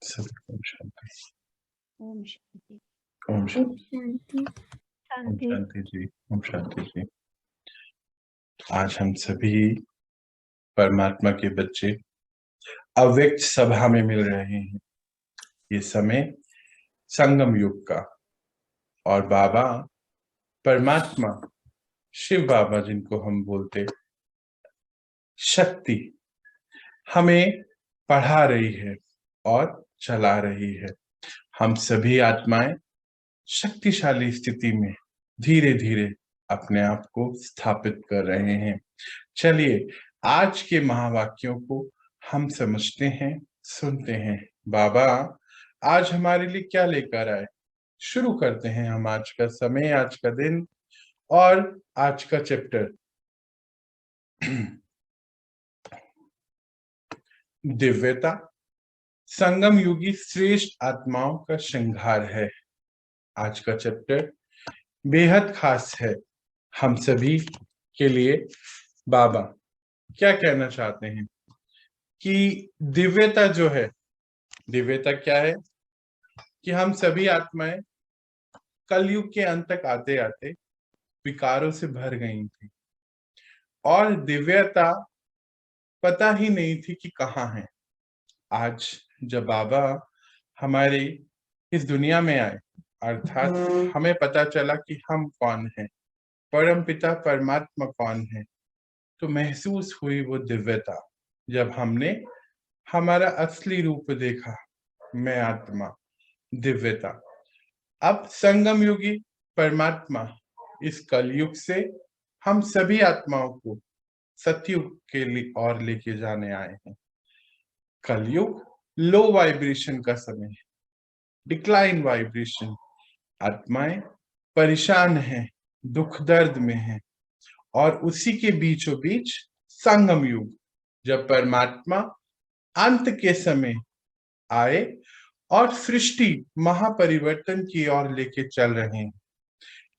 सभी ओम शांति। ओम शांति। ओम शांति। ओम शांति। शांति जी। ओम शांति जी। आज हम सभी परमात्मा के बच्चे अव्यक्त सभा में मिल रहे हैं। ये समय संगम युग का, और बाबा परमात्मा शिव बाबा, जिनको हम बोलते शक्ति, हमें पढ़ा रही है और चला रही है। हम सभी आत्माएं शक्तिशाली स्थिति में धीरे धीरे अपने आप को स्थापित कर रहे हैं। चलिए आज के महावाक्यों को हम समझते हैं, सुनते हैं। बाबा आज हमारे लिए क्या लेकर आए, शुरू करते हैं हम आज का समय, आज का दिन और आज का चैप्टर। दिव्यता संगम युगी श्रेष्ठ आत्माओं का श्रृंगार है। आज का चैप्टर बेहद खास है हम सभी के लिए। बाबा क्या कहना चाहते हैं कि दिव्यता जो है, दिव्यता क्या है कि हम सभी आत्माएं कलयुग के अंत तक आते आते विकारों से भर गई थी, और दिव्यता पता ही नहीं थी कि कहाँ है। आज जब बाबा हमारे इस दुनिया में आए, अर्थात हमें पता चला कि हम कौन हैं, परम पिता परमात्मा कौन है, तो महसूस हुई वो दिव्यता जब हमने हमारा असली रूप देखा, मैं आत्मा, दिव्यता। अब संगम युगी परमात्मा इस कलयुग से हम सभी आत्माओं को सतयुग के लिए और लेके जाने आए हैं। कलयुग लो वाइब्रेशन का समय है, डिक्लाइन वाइब्रेशन। आत्माएं परेशान हैं, दुख दर्द में हैं, और उसी के बीचों बीच संगम युग, जब परमात्मा अंत के समय आए और सृष्टि महापरिवर्तन की ओर लेके चल रहे हैं।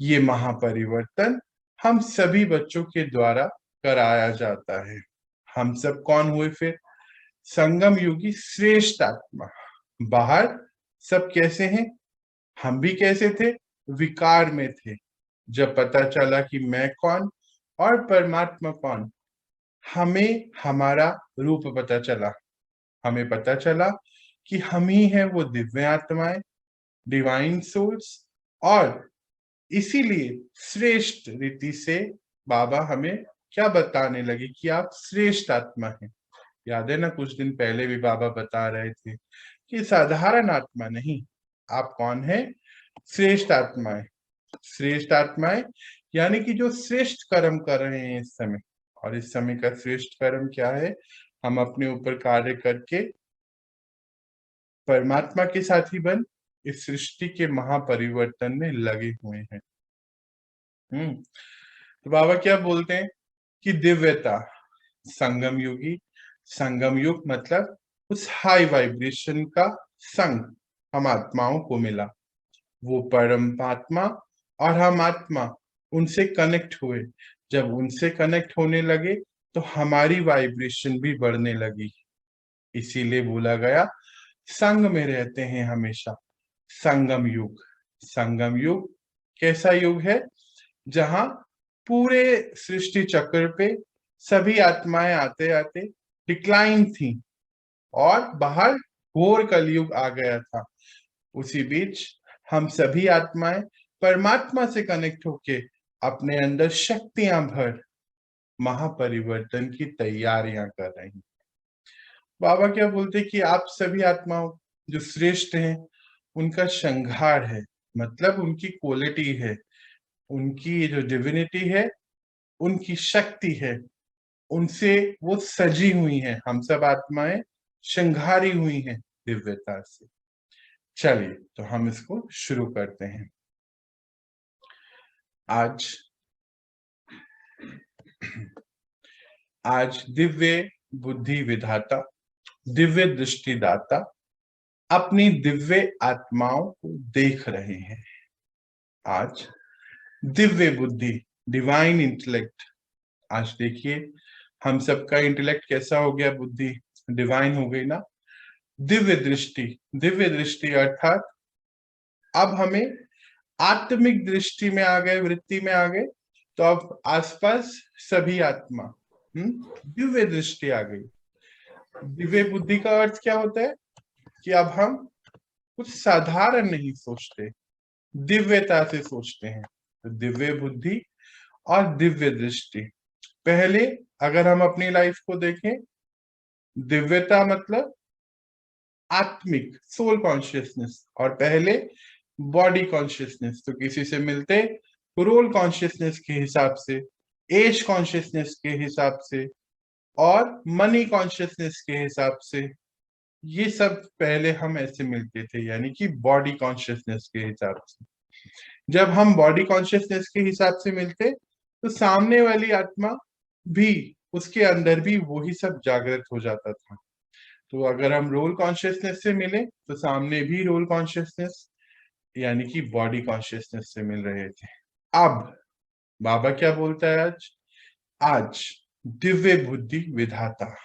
ये महापरिवर्तन हम सभी बच्चों के द्वारा कराया जाता है। हम सब कौन हुए फिर? संगम युगी श्रेष्ठ आत्मा। बाहर सब कैसे हैं? हम भी कैसे थे? विकार में थे। जब पता चला कि मैं कौन और परमात्मा कौन, हमें हमारा रूप पता चला। हमें पता चला कि हम ही हैं वो दिव्य आत्माएं, डिवाइन सोल्स, और इसीलिए श्रेष्ठ रीति से बाबा हमें क्या बताने लगे कि आप श्रेष्ठ आत्मा हैं। याद है ना, कुछ दिन पहले भी बाबा बता रहे थे कि साधारण आत्मा नहीं, आप कौन है? श्रेष्ठ आत्माएं। श्रेष्ठ आत्माएं यानी कि जो श्रेष्ठ कर्म कर रहे हैं इस समय। और इस समय का श्रेष्ठ कर्म क्या है? हम अपने ऊपर कार्य करके परमात्मा के साथी बन इस सृष्टि के महापरिवर्तन में लगे हुए हैं। तो बाबा क्या बोलते हैं कि दिव्यता संगम युगी, संगम युग मतलब उस हाई वाइब्रेशन का संग हम आत्माओं को मिला। वो परमात्मा और हम आत्मा उनसे कनेक्ट हुए। जब उनसे कनेक्ट होने लगे तो हमारी वाइब्रेशन भी बढ़ने लगी। इसीलिए बोला गया संग में रहते हैं हमेशा। संगम युग। संगम युग कैसा युग है? जहां पूरे सृष्टि चक्र पे सभी आत्माएं आते आते डिक्लाइन थी और बाहर घोर कलयुग आ गया था। उसी बीच हम सभी आत्माएं परमात्मा से कनेक्ट होके अपने अंदर शक्तियां भर महापरिवर्तन की तैयारियां कर रही हैं। बाबा क्या बोलते कि आप सभी आत्माओं जो श्रेष्ठ हैं उनका श्रृंगार है, मतलब उनकी क्वालिटी है, उनकी जो डिविनिटी है, उनकी शक्ति है, उनसे वो सजी हुई हैं। हम सब आत्माएं श्रृंगारी हुई हैं दिव्यता से। चलिए तो हम इसको शुरू करते हैं। आज दिव्य बुद्धि विधाता, दिव्य दृष्टिदाता अपनी दिव्य आत्माओं को देख रहे हैं। आज दिव्य बुद्धि, डिवाइन इंटेलेक्ट। आज देखिए हम सबका इंटेलेक्ट कैसा हो गया, बुद्धि डिवाइन हो गई ना। दिव्य दृष्टि अर्थात अब हमें आत्मिक दृष्टि में आ गए, वृत्ति में आ गए, तो अब आसपास सभी आत्मा, दिव्य दृष्टि आ गई। दिव्य बुद्धि का अर्थ क्या होता है कि अब हम कुछ साधारण नहीं सोचते, दिव्यता से सोचते हैं। तो दिव्य बुद्धि और दिव्य दृष्टि। पहले अगर हम अपनी लाइफ को देखें, दिव्यता मतलब आत्मिक, सोल कॉन्शियसनेस, और पहले बॉडी कॉन्शियसनेस। तो किसी से मिलते रोल कॉन्शियसनेस के हिसाब से, एज कॉन्शियसनेस के हिसाब से, और मनी कॉन्शियसनेस के हिसाब से, ये सब पहले हम ऐसे मिलते थे, यानी कि बॉडी कॉन्शियसनेस के हिसाब से। जब हम बॉडी कॉन्शियसनेस के हिसाब से मिलते तो सामने वाली आत्मा भी, उसके अंदर भी वही सब जागृत हो जाता था। तो अगर हम रोल कॉन्शियसनेस से मिले तो सामने भी रोल कॉन्शियसनेस यानी कि बॉडी कॉन्शियसनेस से मिल रहे थे। अब बाबा क्या बोलता है आज दिव्य बुद्धि विधाता,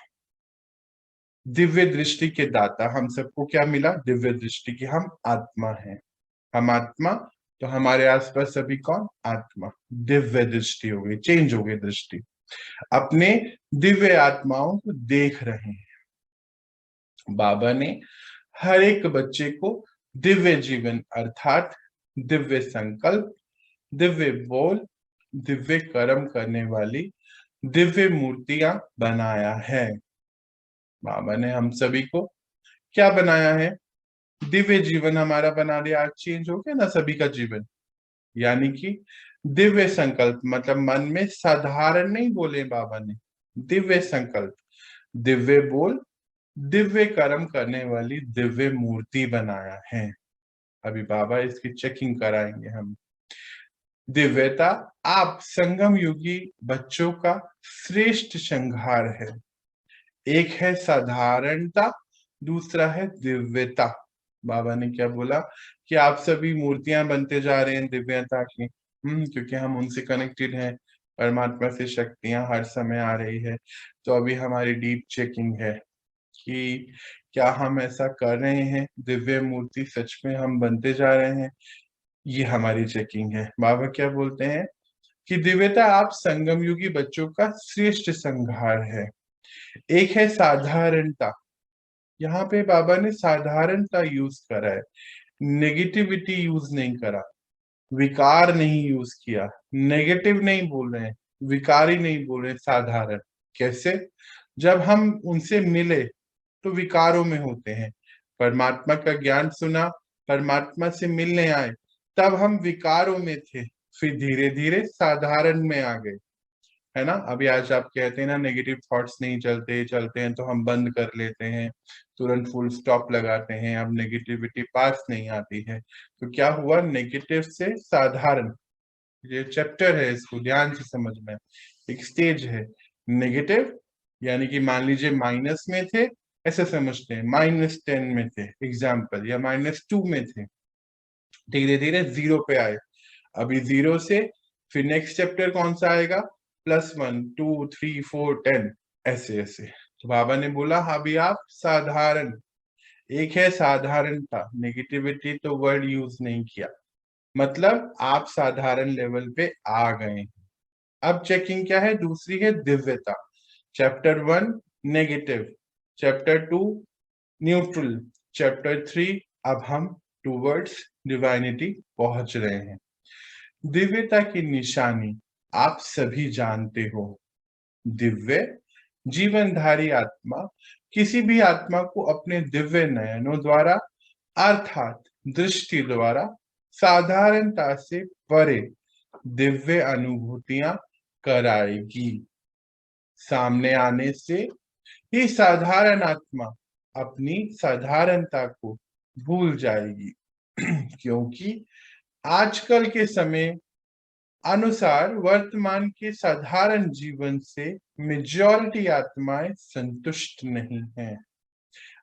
दिव्य दृष्टि के दाता, हम सबको क्या मिला? दिव्य दृष्टि की हम आत्मा हैं। हम आत्मा, तो हमारे आसपास सभी कौन? आत्मा। दिव्य दृष्टि हो गई, चेंज हो गई दृष्टि, अपने दिव्य आत्माओं को देख रहे हैं। बाबा ने हर एक बच्चे को दिव्य जीवन अर्थात दिव्य संकल्प, दिव्य बोल, दिव्य कर्म करने वाली दिव्य मूर्तियां बनाया है। बाबा ने हम सभी को क्या बनाया है? दिव्य जीवन हमारा बना दिया। आज चेंज हो गया ना सभी का जीवन, यानी कि दिव्य संकल्प मतलब मन में साधारण नहीं बोले बाबा ने, दिव्य संकल्प, दिव्य बोल, दिव्य कर्म करने वाली दिव्य मूर्ति बनाया है। अभी बाबा इसकी चेकिंग कराएंगे हम। दिव्यता आप संगम युगी बच्चों का श्रेष्ठ श्रृंगार है। एक है साधारणता, दूसरा है दिव्यता। बाबा ने क्या बोला कि आप सभी मूर्तियां बनते जा रहे हैं दिव्यता की, क्योंकि हम उनसे कनेक्टेड हैं, परमात्मा से शक्तियां हर समय आ रही है। तो अभी हमारी डीप चेकिंग है कि क्या हम ऐसा कर रहे हैं, दिव्य मूर्ति सच में हम बनते जा रहे हैं, ये हमारी चेकिंग है। बाबा क्या बोलते हैं कि दिव्यता आप संगम युगी बच्चों का श्रेष्ठ श्रृंगार है। एक है साधारणता, यहाँ पे बाबा ने साधारणता यूज करा है, नेगेटिविटी यूज नहीं करा, विकार नहीं यूज किया, नेगेटिव नहीं बोल रहे हैं, विकारी नहीं बोल रहे, साधारण। कैसे? जब हम उनसे मिले तो विकारों में होते हैं, परमात्मा का ज्ञान सुना, परमात्मा से मिलने आए, तब हम विकारों में थे, फिर धीरे धीरे साधारण में आ गए, है ना। अभी आज आप कहते हैं ना नेगेटिव थॉट्स नहीं चलते, चलते हैं तो हम बंद कर लेते हैं, तुरंत फुल स्टॉप लगाते हैं, अब नेगेटिविटी पास नहीं आती है। तो क्या हुआ? नेगेटिव से साधारण, ये चैप्टर है, इसको ध्यान से समझना है। एक स्टेज है नेगेटिव, यानी कि मान लीजिए माइनस में थे, ऐसे समझते हैं, -10 में थे एग्जाम्पल, या -2 में थे, धीरे धीरे 0 पे आए, अभी 0 से फिर नेक्स्ट चैप्टर कौन सा आएगा? +1, 2, 3, 4, 10, ऐसे ऐसे। तो बाबा ने बोला अभी आप साधारण, एक है साधारणता, नेगेटिविटी तो वर्ड यूज नहीं किया, मतलब आप साधारण लेवल पे आ गए। अब चेकिंग क्या है? दूसरी है दिव्यता। Chapter 1 negative, chapter 2 neutral, chapter 3 अब हम टूवर्ड्स डिवाइनिटी पहुंच रहे हैं। दिव्यता की निशानी आप सभी जानते हो, दिव्य जीवनधारी आत्मा किसी भी आत्मा को अपने दिव्य नयनों द्वारा अर्थात दृष्टि द्वारा साधारणता से परे दिव्य अनुभूतियां कराएगी। सामने आने से ही साधारण आत्मा अपनी साधारणता को भूल जाएगी क्योंकि आजकल के समय अनुसार वर्तमान के साधारण जीवन से मेजॉरिटी आत्माएं संतुष्ट नहीं हैं।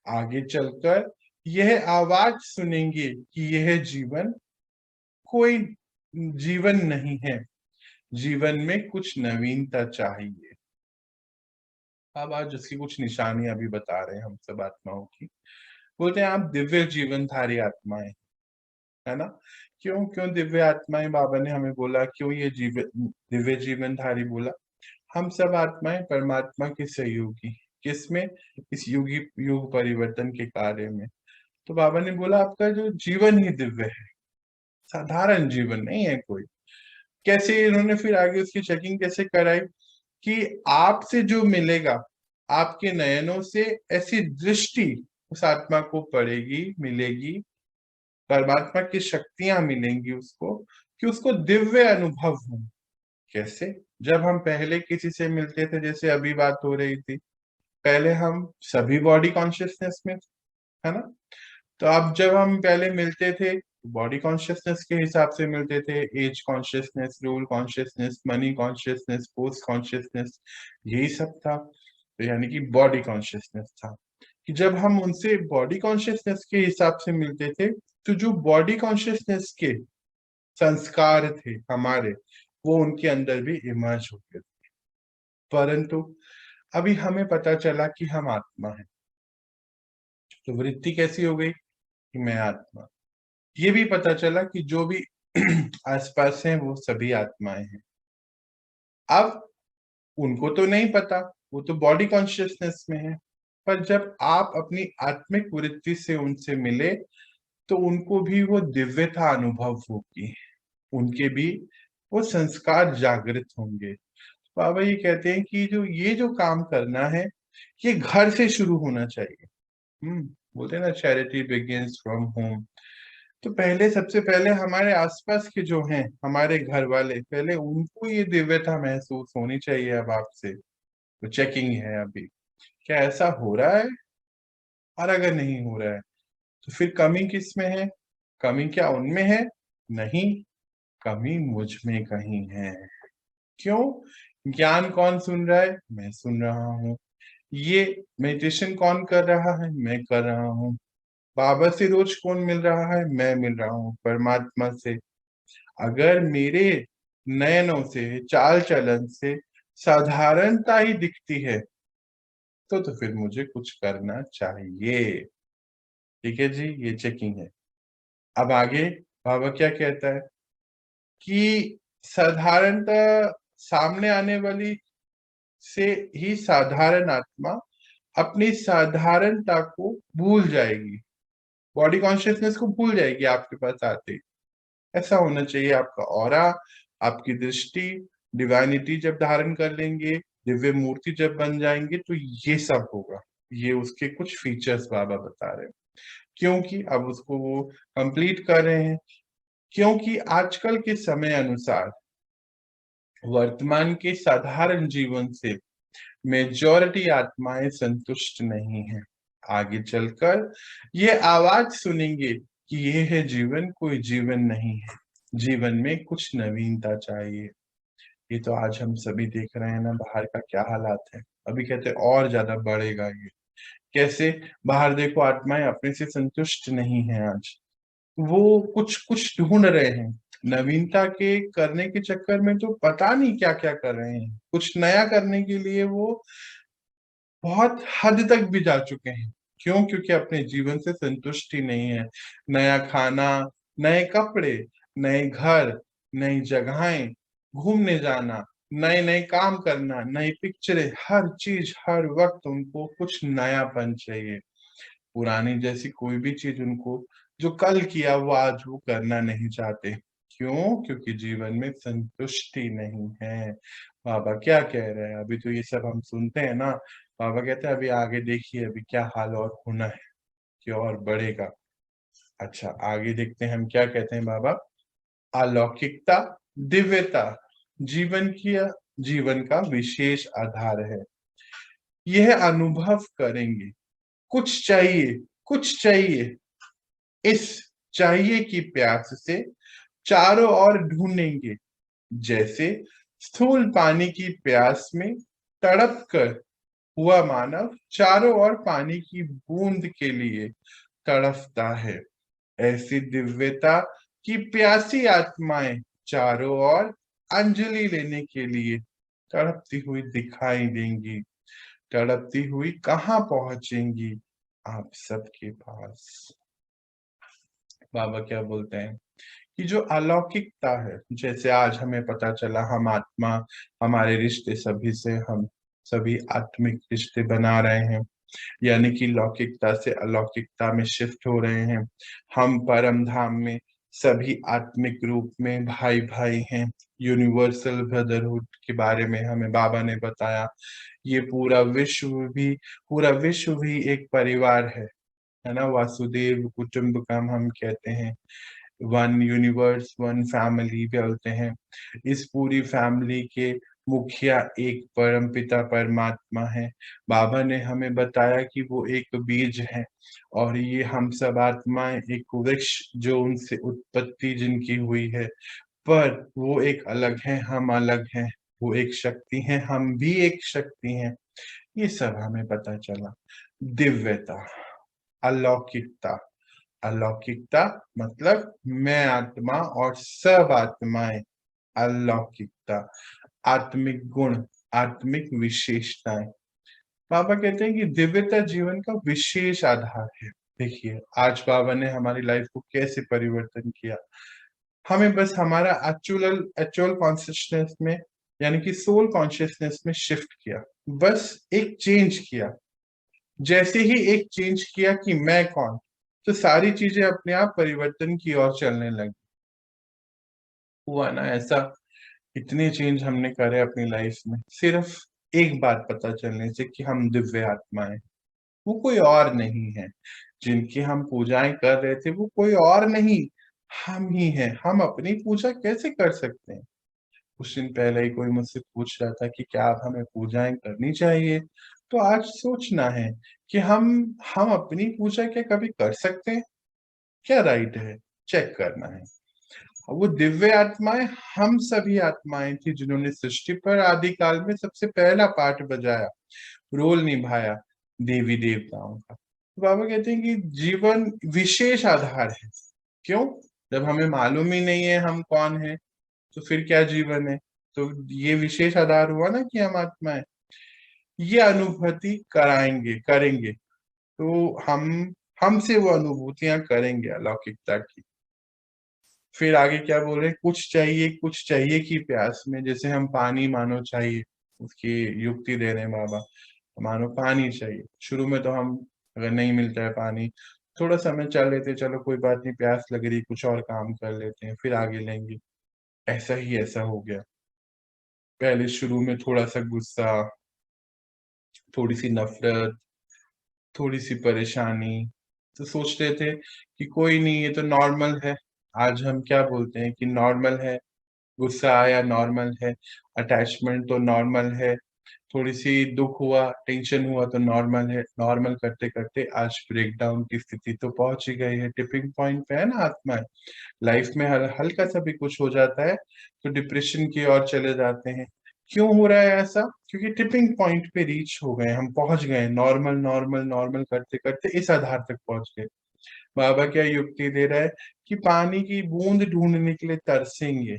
आगे चलकर यह आवाज सुनेंगे कि यह जीवन कोई जीवन नहीं है, जीवन में कुछ नवीनता चाहिए। अब आज उसकी कुछ निशानियां भी बता रहे हैं हम सब आत्माओं की। बोलते हैं आप दिव्य जीवनधारी आत्माएं, है ना। क्यों क्यों दिव्य आत्माएं बाबा ने हमें बोला, क्यों ये दिव्य जीवनधारी बोला? हम सब आत्माएं परमात्मा के सहयोगी, किसमें? इस युग परिवर्तन के कार्य में। तो बाबा ने बोला आपका जो जीवन ही दिव्य है, साधारण जीवन नहीं है कोई। कैसे इन्होंने फिर आगे उसकी चेकिंग कैसे कराई कि आपसे जो मिलेगा, आपके नयनों से ऐसी दृष्टि उस आत्मा को पड़ेगी, मिलेगी, परमात्मा की शक्तियां मिलेंगी उसको, कि उसको दिव्य अनुभव हो। कैसे? जब हम पहले किसी से मिलते थे, जैसे अभी बात हो रही थी, पहले हम सभी बॉडी कॉन्शियसनेस में, है ना। तो अब जब हम पहले मिलते थे, बॉडी कॉन्शियसनेस के हिसाब से मिलते थे, age consciousness, role consciousness, money consciousness, post consciousness, यही सब था। तो यानी कि बॉडी कॉन्शियसनेस था कि जब हम उनसे बॉडी कॉन्शियसनेस के हिसाब से मिलते थे, तो जो बॉडी कॉन्शियसनेस के संस्कार थे हमारे, वो उनके अंदर भी इमर्ज होते थे। परंतु अभी हमें पता चला कि हम आत्मा हैं, तो वृत्ति कैसी हो गई कि मैं आत्मा। ये भी पता चला कि जो भी आसपास हैं वो सभी आत्माएं हैं। अब उनको तो नहीं पता, वो तो बॉडी कॉन्शियसनेस में है, पर जब आप अपनी आत्मिक वृत्ति से उनसे मिले, तो उनको भी वो दिव्यता अनुभव होगी, उनके भी वो संस्कार जागृत होंगे। बाबा ये कहते हैं कि जो ये जो काम करना है, ये घर से शुरू होना चाहिए। बोलते हैं ना, चैरिटी बिगिंस फ्रॉम होम। तो पहले, सबसे पहले हमारे आसपास के जो हैं, हमारे घर वाले, पहले उनको ये दिव्यता महसूस होनी चाहिए। अब आपसे तो चेकिंग है अभी, क्या ऐसा हो रहा है? और अगर नहीं हो रहा है तो फिर कमी किस में है? कमी क्या उनमें है? नहीं, कमी मुझ में कहीं है। क्यों? ज्ञान कौन सुन रहा है? मैं सुन रहा हूँ। ये मेडिटेशन कौन कर रहा है? मैं कर रहा हूँ। बाबा से रोज कौन मिल रहा है? मैं मिल रहा हूँ परमात्मा से। अगर मेरे नयनों से, चाल चलन से साधारणता ही दिखती है, तो फिर मुझे कुछ करना चाहिए। ठीक है जी, ये चेकिंग है। अब आगे बाबा क्या कहता है कि साधारणता सामने आने वाली से ही साधारण आत्मा अपनी साधारणता को भूल जाएगी, बॉडी कॉन्शियसनेस को भूल जाएगी आपके पास आते ही। ऐसा होना चाहिए आपका ऑरा, आपकी दृष्टि, डिवाइनिटी जब धारण कर लेंगे, दिव्य मूर्ति जब बन जाएंगे, तो ये सब होगा। ये उसके कुछ फीचर्स बाबा बता रहे हैं, क्योंकि अब उसको वो कंप्लीट कर रहे हैं। क्योंकि आजकल के समय अनुसार वर्तमान के साधारण जीवन से मेजॉरिटी आत्माएं संतुष्ट नहीं है। आगे चलकर ये आवाज सुनेंगे कि ये है जीवन, कोई जीवन नहीं है, जीवन में कुछ नवीनता चाहिए। ये तो आज हम सभी देख रहे हैं ना, बाहर का क्या हालात है। अभी कहते हैं और ज्यादा बढ़ेगा ये। कैसे? बाहर देखो, आत्माएं अपने से संतुष्ट नहीं है आज, वो कुछ कुछ ढूंढ रहे हैं। नवीनता के करने के चक्कर में तो पता नहीं क्या क्या कर रहे हैं, कुछ नया करने के लिए वो बहुत हद तक भी जा चुके हैं। क्यों? क्योंकि अपने जीवन से संतुष्टि नहीं है। नया खाना, नए कपड़े, नए घर, नई जगहें, घूमने जाना, नए नए काम करना, नई पिक्चरें, हर चीज हर वक्त उनको कुछ नयापन चाहिए। पुरानी जैसी कोई भी चीज उनको जो कल किया वो आज वो करना नहीं चाहते। क्यों? क्योंकि जीवन में संतुष्टि नहीं है। बाबा क्या कह रहे हैं? अभी तो ये सब हम सुनते हैं ना, बाबा कहते हैं अभी आगे देखिए अभी क्या हाल और होना है, कि और बढ़ेगा। अच्छा, आगे देखते हैं हम क्या कहते हैं बाबा। अलौकिकता, दिव्यता जीवन का विशेष आधार है। यह अनुभव करेंगे। कुछ चाहिए, कुछ चाहिए, इस चाहिए की प्यास से चारों ओर ढूंढेंगे। जैसे स्थूल पानी की प्यास में तड़प कर हुआ मानव चारों ओर पानी की बूंद के लिए तड़पता है, ऐसी दिव्यता की प्यासी आत्माएं चारों ओर अंजलि लेने के लिए तड़पती हुई दिखाई देंगी। तड़पती हुई कहाँ पहुंचेंगी? आप सबके पास। बाबा क्या बोलते हैं कि जो अलौकिकता है, जैसे आज हमें पता चला हम आत्मा, हमारे रिश्ते सभी से हम सभी आत्मिक रिश्ते बना रहे हैं, यानी कि लौकिकता से अलौकिकता में शिफ्ट हो रहे हैं। हम परम धाम में सभी आत्मिक रूप में भाई भाई हैं। यूनिवर्सल ब्रदरहुड के बारे में हमें बाबा ने बताया। ये पूरा विश्व भी एक परिवार है ना। वासुदेव कुटुंबकम हम कहते हैं, वन यूनिवर्स वन फैमिली बोलते हैं। इस पूरी फैमिली के मुखिया एक परम पिता परमात्मा है। बाबा ने हमें बताया कि वो एक बीज है और ये हम सब आत्माएं एक वृक्ष जो उनसे उत्पत्ति जिनकी हुई है, पर वो एक अलग है, हम अलग हैं। वो एक शक्ति है, हम भी एक शक्ति हैं। ये सब हमें पता चला। दिव्यता, अलौकिकता। अलौकिकता मतलब मैं आत्मा और सब आत्माएं। अलौकिकता, आत्मिक गुण, आत्मिक विशेषताएं। बाबा कहते हैं कि दिव्यता जीवन का विशेष आधार है। देखिए आज बाबा ने हमारी लाइफ को कैसे परिवर्तन किया। हमें बस हमारा एक्चुअल एक्चुअल कॉन्शियसनेस में, यानी कि सोल कॉन्शियसनेस में शिफ्ट किया। बस एक चेंज किया। जैसे ही एक चेंज किया कि मैं कौन, तो सारी चीजें अपने आप परिवर्तन की ओर चलने लगी। हुआ ना ऐसा। इतने चेंज हमने करे अपनी लाइफ में सिर्फ एक बात पता चलने से कि हम दिव्य आत्माएं। वो कोई और नहीं है। जिनकी हम पूजाएं कर रहे थे वो कोई और नहीं, हम ही हैं। हम अपनी पूजा कैसे कर सकते हैं? कुछ दिन पहले ही कोई मुझसे पूछ रहा था कि क्या आप हमें पूजाएं करनी चाहिए। तो आज सोचना है कि हम अपनी पूजा क्या कभी कर सकते हैं? क्या राइट है? चेक करना है। वो दिव्य आत्माएं हम सभी आत्माएं थी जिन्होंने सृष्टि पर आदिकाल में सबसे पहला पार्ट बजाया, रोल निभाया देवी देवताओं का। तो बाबा कहते हैं कि जीवन विशेष आधार है। क्यों? जब हमें मालूम ही नहीं है हम कौन है, तो फिर क्या जीवन है? तो ये विशेष आधार हुआ ना कि हम आत्मा है। ये अनुभूति करेंगे तो हमसे वो अनुभूतियां करेंगे अलौकिकता की। फिर आगे क्या बोल रहे हैं, कुछ चाहिए की प्यास में। जैसे हम पानी मानो चाहिए, उसकी युक्ति दे रहे हैं बाबा। मानो पानी चाहिए, शुरू में तो हम अगर नहीं मिलता है पानी, थोड़ा समय चल लेते, चलो कोई बात नहीं, प्यास लग रही, कुछ और काम कर लेते हैं, फिर आगे लेंगे। ऐसा हो गया। पहले शुरू में थोड़ा सा गुस्सा, थोड़ी सी नफरत, थोड़ी सी परेशानी, तो सोच रहे थे कि कोई नहीं, ये तो नॉर्मल है। आज हम क्या बोलते हैं कि नॉर्मल है, गुस्सा आया नॉर्मल है, अटैचमेंट तो नॉर्मल है, थोड़ी सी दुख हुआ, टेंशन हुआ तो नॉर्मल है। नॉर्मल करते करते आज ब्रेकडाउन की स्थिति तो पहुंच ही गई है। टिपिंग पॉइंट पे है ना आत्मा। लाइफ में हल्का सा भी कुछ हो जाता है तो डिप्रेशन की ओर चले जाते हैं। क्यों हो रहा है ऐसा? क्योंकि टिपिंग पॉइंट पे रीच हो गए, हम पहुंच गए, नॉर्मल नॉर्मल नॉर्मल करते करते इस आधार तक पहुंच गए। बाबा क्या युक्ति दे रहा है कि पानी की बूंद ढूंढने के लिए तरसेंगे।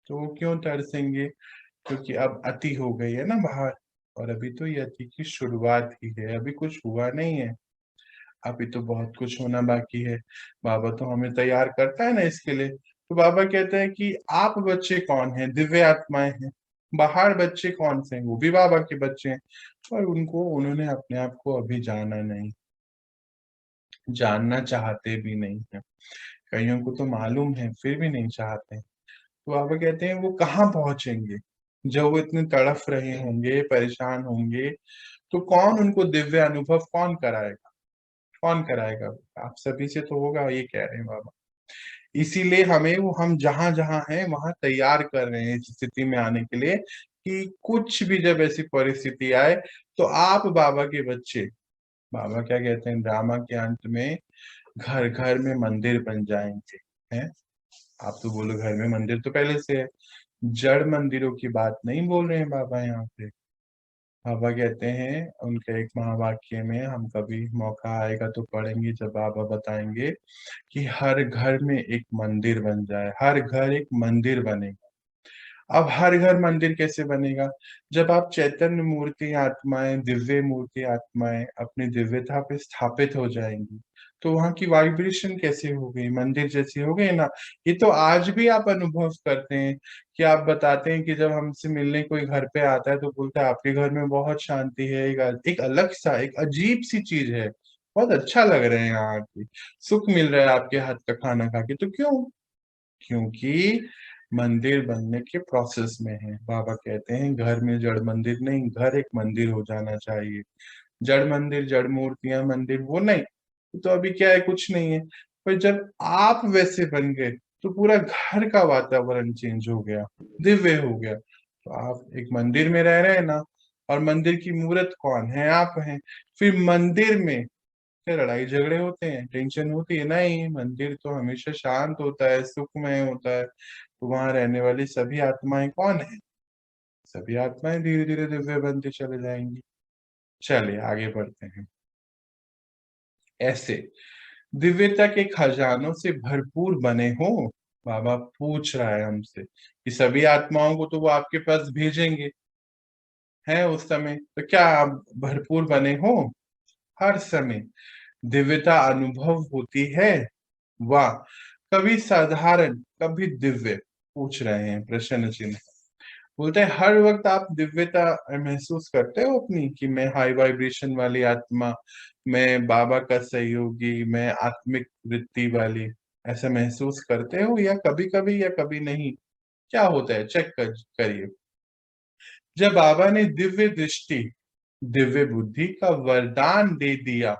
तो क्यों तरसेंगे? क्योंकि अब अति हो गई है ना बाहर, और अभी तो ये अति की शुरुआत ही है, अभी कुछ हुआ नहीं है, अभी तो बहुत कुछ होना बाकी है। बाबा तो हमें तैयार करता है ना इसके लिए। तो बाबा कहते हैं कि आप बच्चे कौन हैं? दिव्य आत्माएं हैं। बाहर बच्चे कौन से हैं? वो भी बाबा के बच्चे हैं, पर उन्होंने अपने आप को अभी जाना नहीं, जानना चाहते भी नहीं है। कईयों को तो मालूम है फिर भी नहीं चाहते। तो बाबा कहते हैं वो कहाँ पहुंचेंगे? जब वो इतने तड़फ रहे होंगे, परेशान होंगे, तो कौन उनको दिव्य अनुभव कौन कराएगा? कौन कराएगा? आप सभी से तो होगा, ये कह रहे हैं बाबा। इसीलिए हम जहां जहां हैं वहां तैयार कर रहे हैं इस स्थिति में आने के लिए कि कुछ भी जब ऐसी परिस्थिति आए तो आप बाबा के बच्चे। बाबा क्या कहते हैं ड्रामा के अंत में, घर घर में मंदिर बन जाएंगे। हैं? आप तो बोलो घर में मंदिर तो पहले से है। जड़ मंदिरों की बात नहीं बोल रहे हैं बाबा यहाँ पे। बाबा कहते हैं उनके एक महावाक्य में, हम कभी मौका आएगा तो पढ़ेंगे जब बाबा बताएंगे कि हर घर में एक मंदिर बन जाए, हर घर एक मंदिर बनेगा। अब हर घर मंदिर कैसे बनेगा? जब आप चैतन्य मूर्ति आत्माएं, दिव्य मूर्ति आत्माएं अपनी दिव्यता पे स्थापित हो जाएंगी, तो वहां की वाइब्रेशन कैसे हो गई? मंदिर जैसी हो गई ना। ये तो आज भी आप अनुभव करते हैं कि आप बताते हैं कि जब हमसे मिलने कोई घर पे आता है तो बोलता है आपके घर में बहुत शांति है, एक अलग सा, एक अजीब सी चीज है, बहुत अच्छा लग रहा है यहाँ आके, सुख मिल रहा है आपके हाथ का खाना खा के। तो क्यों? क्योंकि मंदिर बनने के प्रोसेस में है। बाबा कहते हैं घर में जड़ मंदिर नहीं, घर एक मंदिर हो जाना चाहिए। जड़ मंदिर, जड़ मूर्तियां मंदिर वो नहीं, तो अभी क्या है, कुछ नहीं है। पर जब आप वैसे बन गए तो पूरा घर का वातावरण चेंज हो गया, दिव्य हो गया। तो आप एक मंदिर में रह रहे हैं ना, और मंदिर की मूर्त कौन है? आप हैं। फिर मंदिर में क्या लड़ाई झगड़े होते हैं, टेंशन होती है? नहीं, मंदिर तो हमेशा शांत होता है, सुखमय होता है। तो वहां रहने वाली सभी आत्माएं कौन है? सभी आत्माएं धीरे धीरे दिव्य बनती चले जाएंगी। चलिए आगे बढ़ते हैं। ऐसे दिव्यता के खजानों से भरपूर बने हो, बाबा पूछ रहा है हमसे कि सभी आत्माओं को तो वो आपके पास भेजेंगे हैं उस समय, तो क्या आप भरपूर बने हो? हर समय दिव्यता अनुभव होती है? वाह, कभी साधारण कभी दिव्य? पूछ रहे हैं प्रश्न चिन्ह। बोलते हैं हर वक्त आप दिव्यता महसूस करते हो अपनी, कि मैं हाई वाइब्रेशन वाली आत्मा, मैं बाबा का सहयोगी, मैं आत्मिक वृत्ति वाली, ऐसा महसूस करते हो? या कभी कभी या कभी नहीं? क्या होता है, चेक करिए। जब बाबा ने दिव्य दृष्टि, दिव्य बुद्धि का वरदान दे दिया,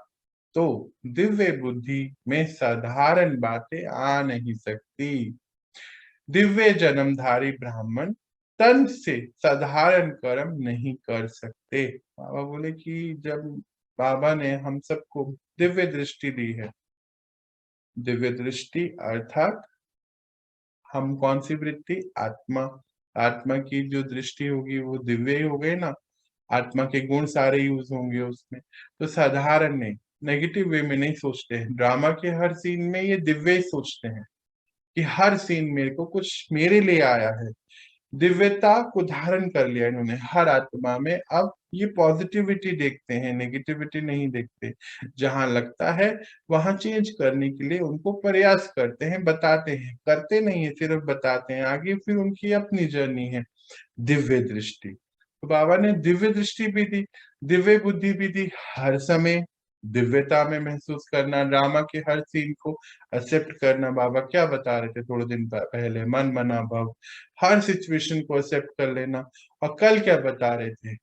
तो दिव्य बुद्धि में साधारण बातें आ नहीं सकती। दिव्य जन्मधारी ब्राह्मण तन से साधारण कर्म नहीं कर सकते। बाबा बोले कि जब बाबा ने हम सबको दिव्य दृष्टि दी है, दिव्य दृष्टि अर्थात हम कौन सी वृत्ति? आत्मा। आत्मा की जो दृष्टि होगी वो दिव्य ही हो गई ना, आत्मा के गुण सारे यूज होंगे उसमें। तो साधारण नहीं, नेगेटिव वे में नहीं सोचते हैं। ड्रामा के हर सीन में ये दिव्य ही सोचते हैं कि हर सीन मेरे को कुछ मेरे लिए आया है। दिव्यता को धारण कर लिया इन्होंने हर आत्मा में। अब ये पॉजिटिविटी देखते हैं, नेगेटिविटी नहीं देखते। जहां लगता है वहां चेंज करने के लिए उनको प्रयास करते हैं, बताते हैं, करते नहीं है, सिर्फ बताते हैं। आगे फिर उनकी अपनी जर्नी है। दिव्य दृष्टि, तो बाबा ने दिव्य दृष्टि भी दी, दिव्य बुद्धि भी दी। हर समय दिव्यता में महसूस करना, ड्रामा के हर सीन को एक्सेप्ट करना। बाबा क्या बता रहे थे थोड़े दिन पहले? मन मना भव, हर सिचुएशन को एक्सेप्ट कर लेना। और कल क्या बता रहे थे?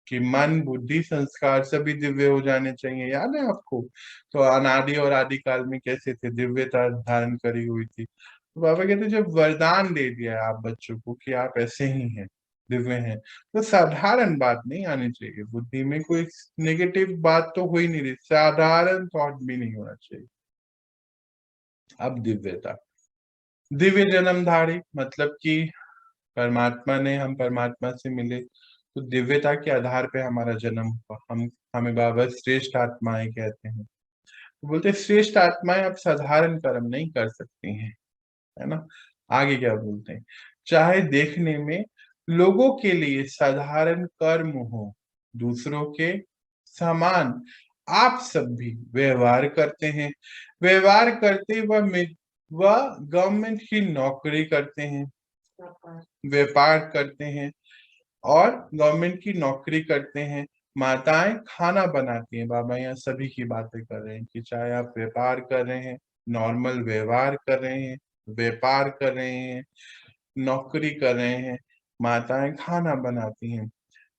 कि मन, बुद्धि, संस्कार सभी दिव्य हो जाने चाहिए। याद है आपको? तो अनादि और आदि काल में कैसे थे, दिव्यता धारण करी हुई थी। तो बाबा कहते जब वरदान दे दिया है आप बच्चों को कि आप ऐसे ही हैं, दिव्य हैं, तो साधारण बात नहीं आनी चाहिए बुद्धि में। कोई नेगेटिव बात तो हो ही नहीं रही, साधारण थॉट भी नहीं होना चाहिए। अब दिव्यता, दिव्य जन्मधारी मतलब कि परमात्मा ने, हम परमात्मा से मिले तो दिव्यता के आधार पे हमारा जन्म हुआ। हम हमें बाबा श्रेष्ठ आत्माएं कहते हैं। तो बोलते हैं श्रेष्ठ आत्माएं अब साधारण कर्म नहीं कर सकती हैं, है ना। आगे क्या बोलते हैं? चाहे देखने में लोगों के लिए साधारण कर्म हो, दूसरों के समान आप सब भी व्यवहार करते हैं। व्यवहार करते वह गवर्नमेंट की नौकरी करते हैं, व्यापार करते हैं, और गवर्नमेंट की नौकरी करते हैं। माताएं खाना बनाती हैं। बाबा यहाँ सभी की बातें कर रहे हैं कि चाहे आप व्यापार कर रहे हैं, नॉर्मल व्यवहार कर रहे हैं, व्यापार कर रहे हैं, नौकरी कर रहे हैं, माताएं खाना बनाती हैं।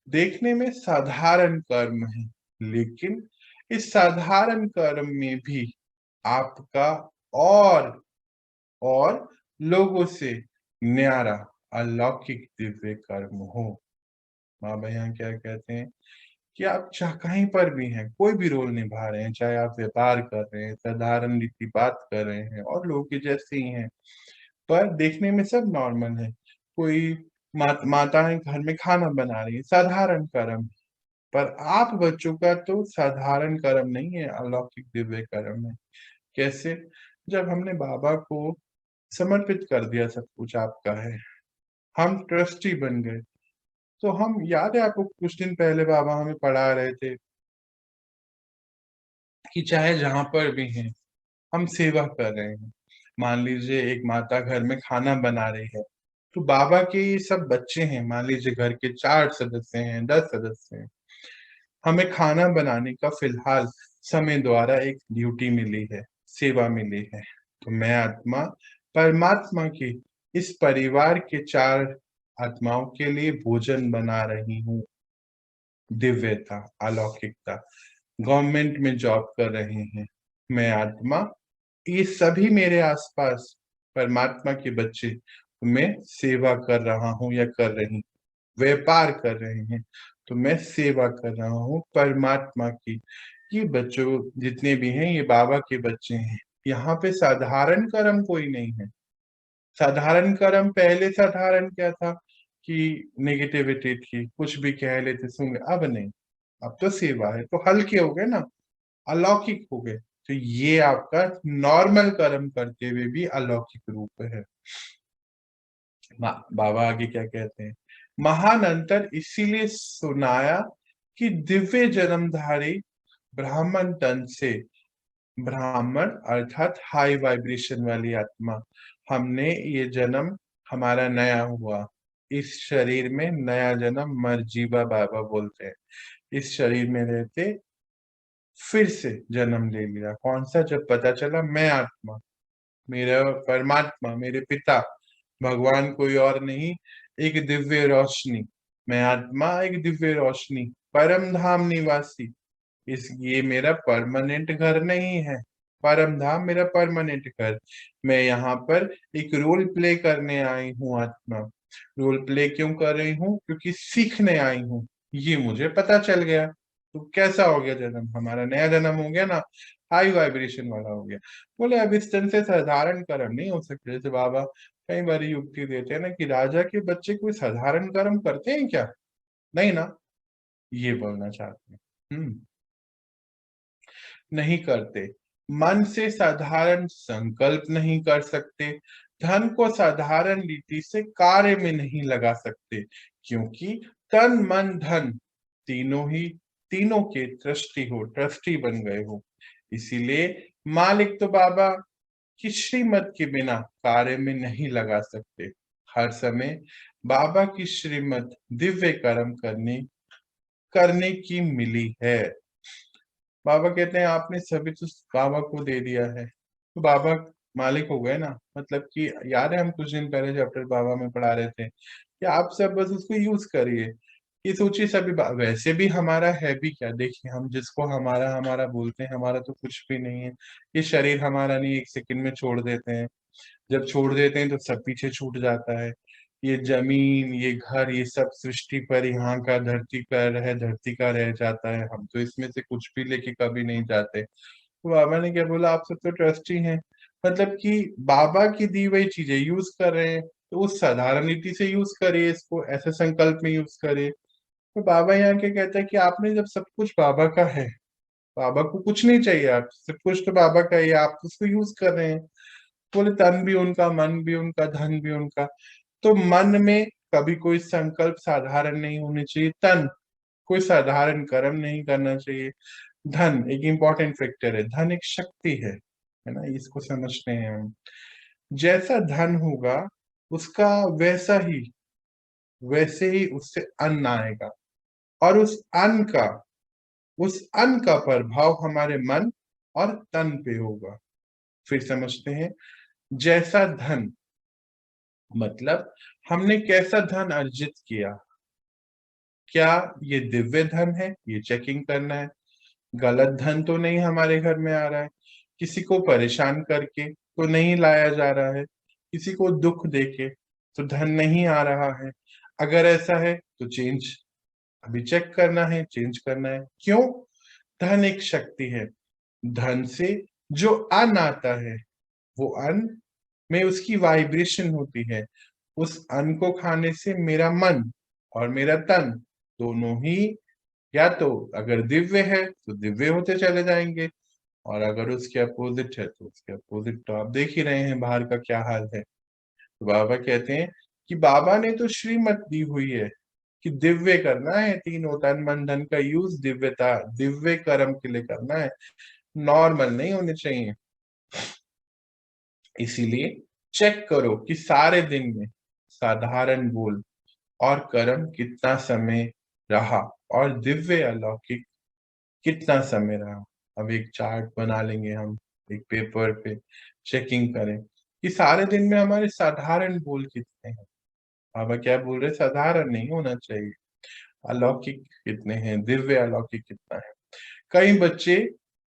देखने में साधारण कर्म है, लेकिन इस साधारण कर्म में भी आपका और और लोगों से न्यारा अलौकिक दिव्य कर्म हो। बाबा यहाँ क्या कहते हैं कि आप चाहे कहीं पर भी हैं, कोई भी रोल निभा रहे हैं, चाहे आप व्यापार कर रहे हैं, साधारण रीति बात कर रहे हैं और लोगों के जैसे ही हैं, पर देखने में सब नॉर्मल है। कोई माताएं घर में खाना बना रही है, साधारण कर्म। पर आप बच्चों का तो साधारण कर्म नहीं है, अलौकिक दिव्य कर्म है। कैसे? जब हमने बाबा को समर्पित कर दिया, सब कुछ आपका है, हम ट्रस्टी बन गए। तो हम, याद है आपको कुछ दिन पहले बाबा हमें पढ़ा रहे थे कि चाहे जहां पर भी हैं हम सेवा कर रहे हैं। मान लीजिए एक माता घर में खाना बना रही है, तो बाबा के ये सब बच्चे हैं, मान लीजिए घर के 4 सदस्य हैं, 10 सदस्य हैं, हमें खाना बनाने का फिलहाल समय द्वारा एक ड्यूटी मिली है, सेवा मिली है। तो मैं आत्मा परमात्मा की इस परिवार के 4 आत्माओं के लिए भोजन बना रही हूँ। दिव्यता, अलौकिकता, गवर्नमेंट में जॉब कर रहे हैं मैं आत्मा, ये सभी मेरे आसपास परमात्मा के बच्चे, मैं सेवा कर रहा हूँ या कर रही, व्यापार कर रहे हैं, तो मैं सेवा कर रहा हूँ परमात्मा की। ये बच्चों जितने भी हैं ये बाबा के बच्चे हैं। यहाँ पे साधारण कर्म कोई नहीं है। साधारण कर्म, पहले साधारण क्या था कि नेगेटिविटी थी, कुछ भी कह लेते सुन, अब नहीं, अब तो सेवा है, तो हल्के हो गए ना, अलौकिक हो गए। तो ये आपका नॉर्मल कर्म करते हुए भी अलौकिक रूप है। बाबा आगे क्या कहते हैं, महान अंतर इसीलिए सुनाया कि दिव्य जन्मधारी ब्राह्मण तन से, ब्राह्मण अर्थात हाई वाइब्रेशन वाली आत्मा, हमने ये जन्म हमारा नया हुआ, इस शरीर में नया जन्म मरजीवा बाबा बोलते हैं, इस शरीर में रहते फिर से जन्म ले लिया। कौन सा? जब पता चला मैं आत्मा, मेरा परमात्मा, मेरे पिता भगवान कोई और नहीं, एक दिव्य रोशनी, मैं आत्मा एक दिव्य रोशनी, परम धाम निवासी। ये मेरा परमानेंट घर नहीं है, परम धाम मेरा परमानेंट घर। मैं यहाँ पर एक रोल प्ले करने आई हूँ आत्मा। रोल प्ले क्यों कर रही हूँ? क्योंकि सीखने आई हूँ, ये मुझे पता चल गया। तो कैसा हो गया जन्म? हमारा नया जन्म हो गया ना, हाई वाइब्रेशन वाला हो गया। बोले अब इस तरह से साधारण कर्म नहीं हो सकते। जैसे बाबा कई बार युक्ति देते हैं ना कि राजा के बच्चे कोई साधारण कर्म करते हैं क्या? नहीं ना, ये बोलना चाहते हैं। नहीं करते। मन से साधारण संकल्प नहीं कर सकते। धन को साधारण रीति से कार्य में नहीं लगा सकते, क्योंकि तन मन धन तीनों के ट्रस्टी बन गए हो। इसीलिए मालिक तो बाबा की श्रीमत के बिना कार्य में नहीं लगा सकते। हर समय बाबा की श्रीमत दिव्य कर्म करने की मिली है। बाबा कहते हैं आपने सभी तो बाबा को दे दिया है, तो बाबा मालिक हो गए ना। मतलब कि याद है हम कुछ दिन पहले चैप्टर बाबा में पढ़ा रहे थे कि आप सब बस उसको यूज करिए। ये सोचिए सभी वैसे भी हमारा है भी क्या? देखिए हम जिसको हमारा हमारा बोलते हैं, हमारा तो कुछ भी नहीं है। ये शरीर हमारा नहीं, एक सेकंड में छोड़ देते हैं। जब छोड़ देते हैं तो सब पीछे छूट जाता है। ये जमीन, ये घर, ये सब सृष्टि पर यहाँ का धरती पर है, धरती का रह जाता है। हम तो इसमें से कुछ भी लेके कभी नहीं जाते। तो बाबा ने क्या बोला, आप सब तो ट्रस्टी हैं। मतलब कि बाबा की दी हुई चीजें यूज कर रहे हैं, तो उस साधारण नीति से यूज करिए, इसको ऐसे संकल्प में यूज करिए। तो बाबा यहाँ क्या कहता है कि आपने जब सब कुछ बाबा का है, बाबा को कुछ नहीं चाहिए, आप सब कुछ तो बाबा का ही है, आप उसको यूज कर रहे हैं। बोले तन भी उनका, मन भी उनका, धन भी उनका। तो मन में कभी कोई संकल्प साधारण नहीं होने चाहिए, तन कोई साधारण कर्म नहीं करना चाहिए, धन एक इंपॉर्टेंट फैक्टर है, धन एक शक्ति है ना, इसको समझते हैं हम। जैसा धन होगा उसका वैसे ही उससे अन्न आएगा, और उस अन्न का प्रभाव हमारे मन और तन पे होगा। फिर समझते हैं, जैसा धन मतलब हमने कैसा धन अर्जित किया, क्या ये दिव्य धन है, ये चेकिंग करना है। गलत धन तो नहीं हमारे घर में आ रहा है, किसी को परेशान करके तो नहीं लाया जा रहा है, किसी को दुख देके तो धन नहीं आ रहा है। अगर ऐसा है तो चेंज अभी चेक करना है, चेंज करना है। क्यों? धन एक शक्ति है। धन से जो अन्न आता है, वो अन्न में उसकी वाइब्रेशन होती है। उस अन्न को खाने से मेरा मन और मेरा तन दोनों ही, या तो अगर दिव्य है तो दिव्य होते चले जाएंगे, और अगर उसके अपोजिट है तो उसके अपोजिट। तो आप देख ही रहे हैं बाहर का क्या हाल है। तो बाबा कहते हैं कि बाबा ने तो श्रीमत दी हुई है कि दिव्य करना है, तीनों तन मन धन का यूज दिव्यता दिव्य कर्म के लिए करना है, नॉर्मल नहीं होने चाहिए। इसीलिए चेक करो कि सारे दिन में साधारण बोल और कर्म कितना समय रहा और दिव्य अलौकिक कितना समय रहा। अब एक चार्ट बना लेंगे हम, एक पेपर पे चेकिंग करें कि सारे दिन में हमारे साधारण बोल कितने हैं। बाबा क्या बोल रहे, साधारण नहीं होना चाहिए, अलौकिक कितने हैं, दिव्य अलौकिक कितना है। कई बच्चे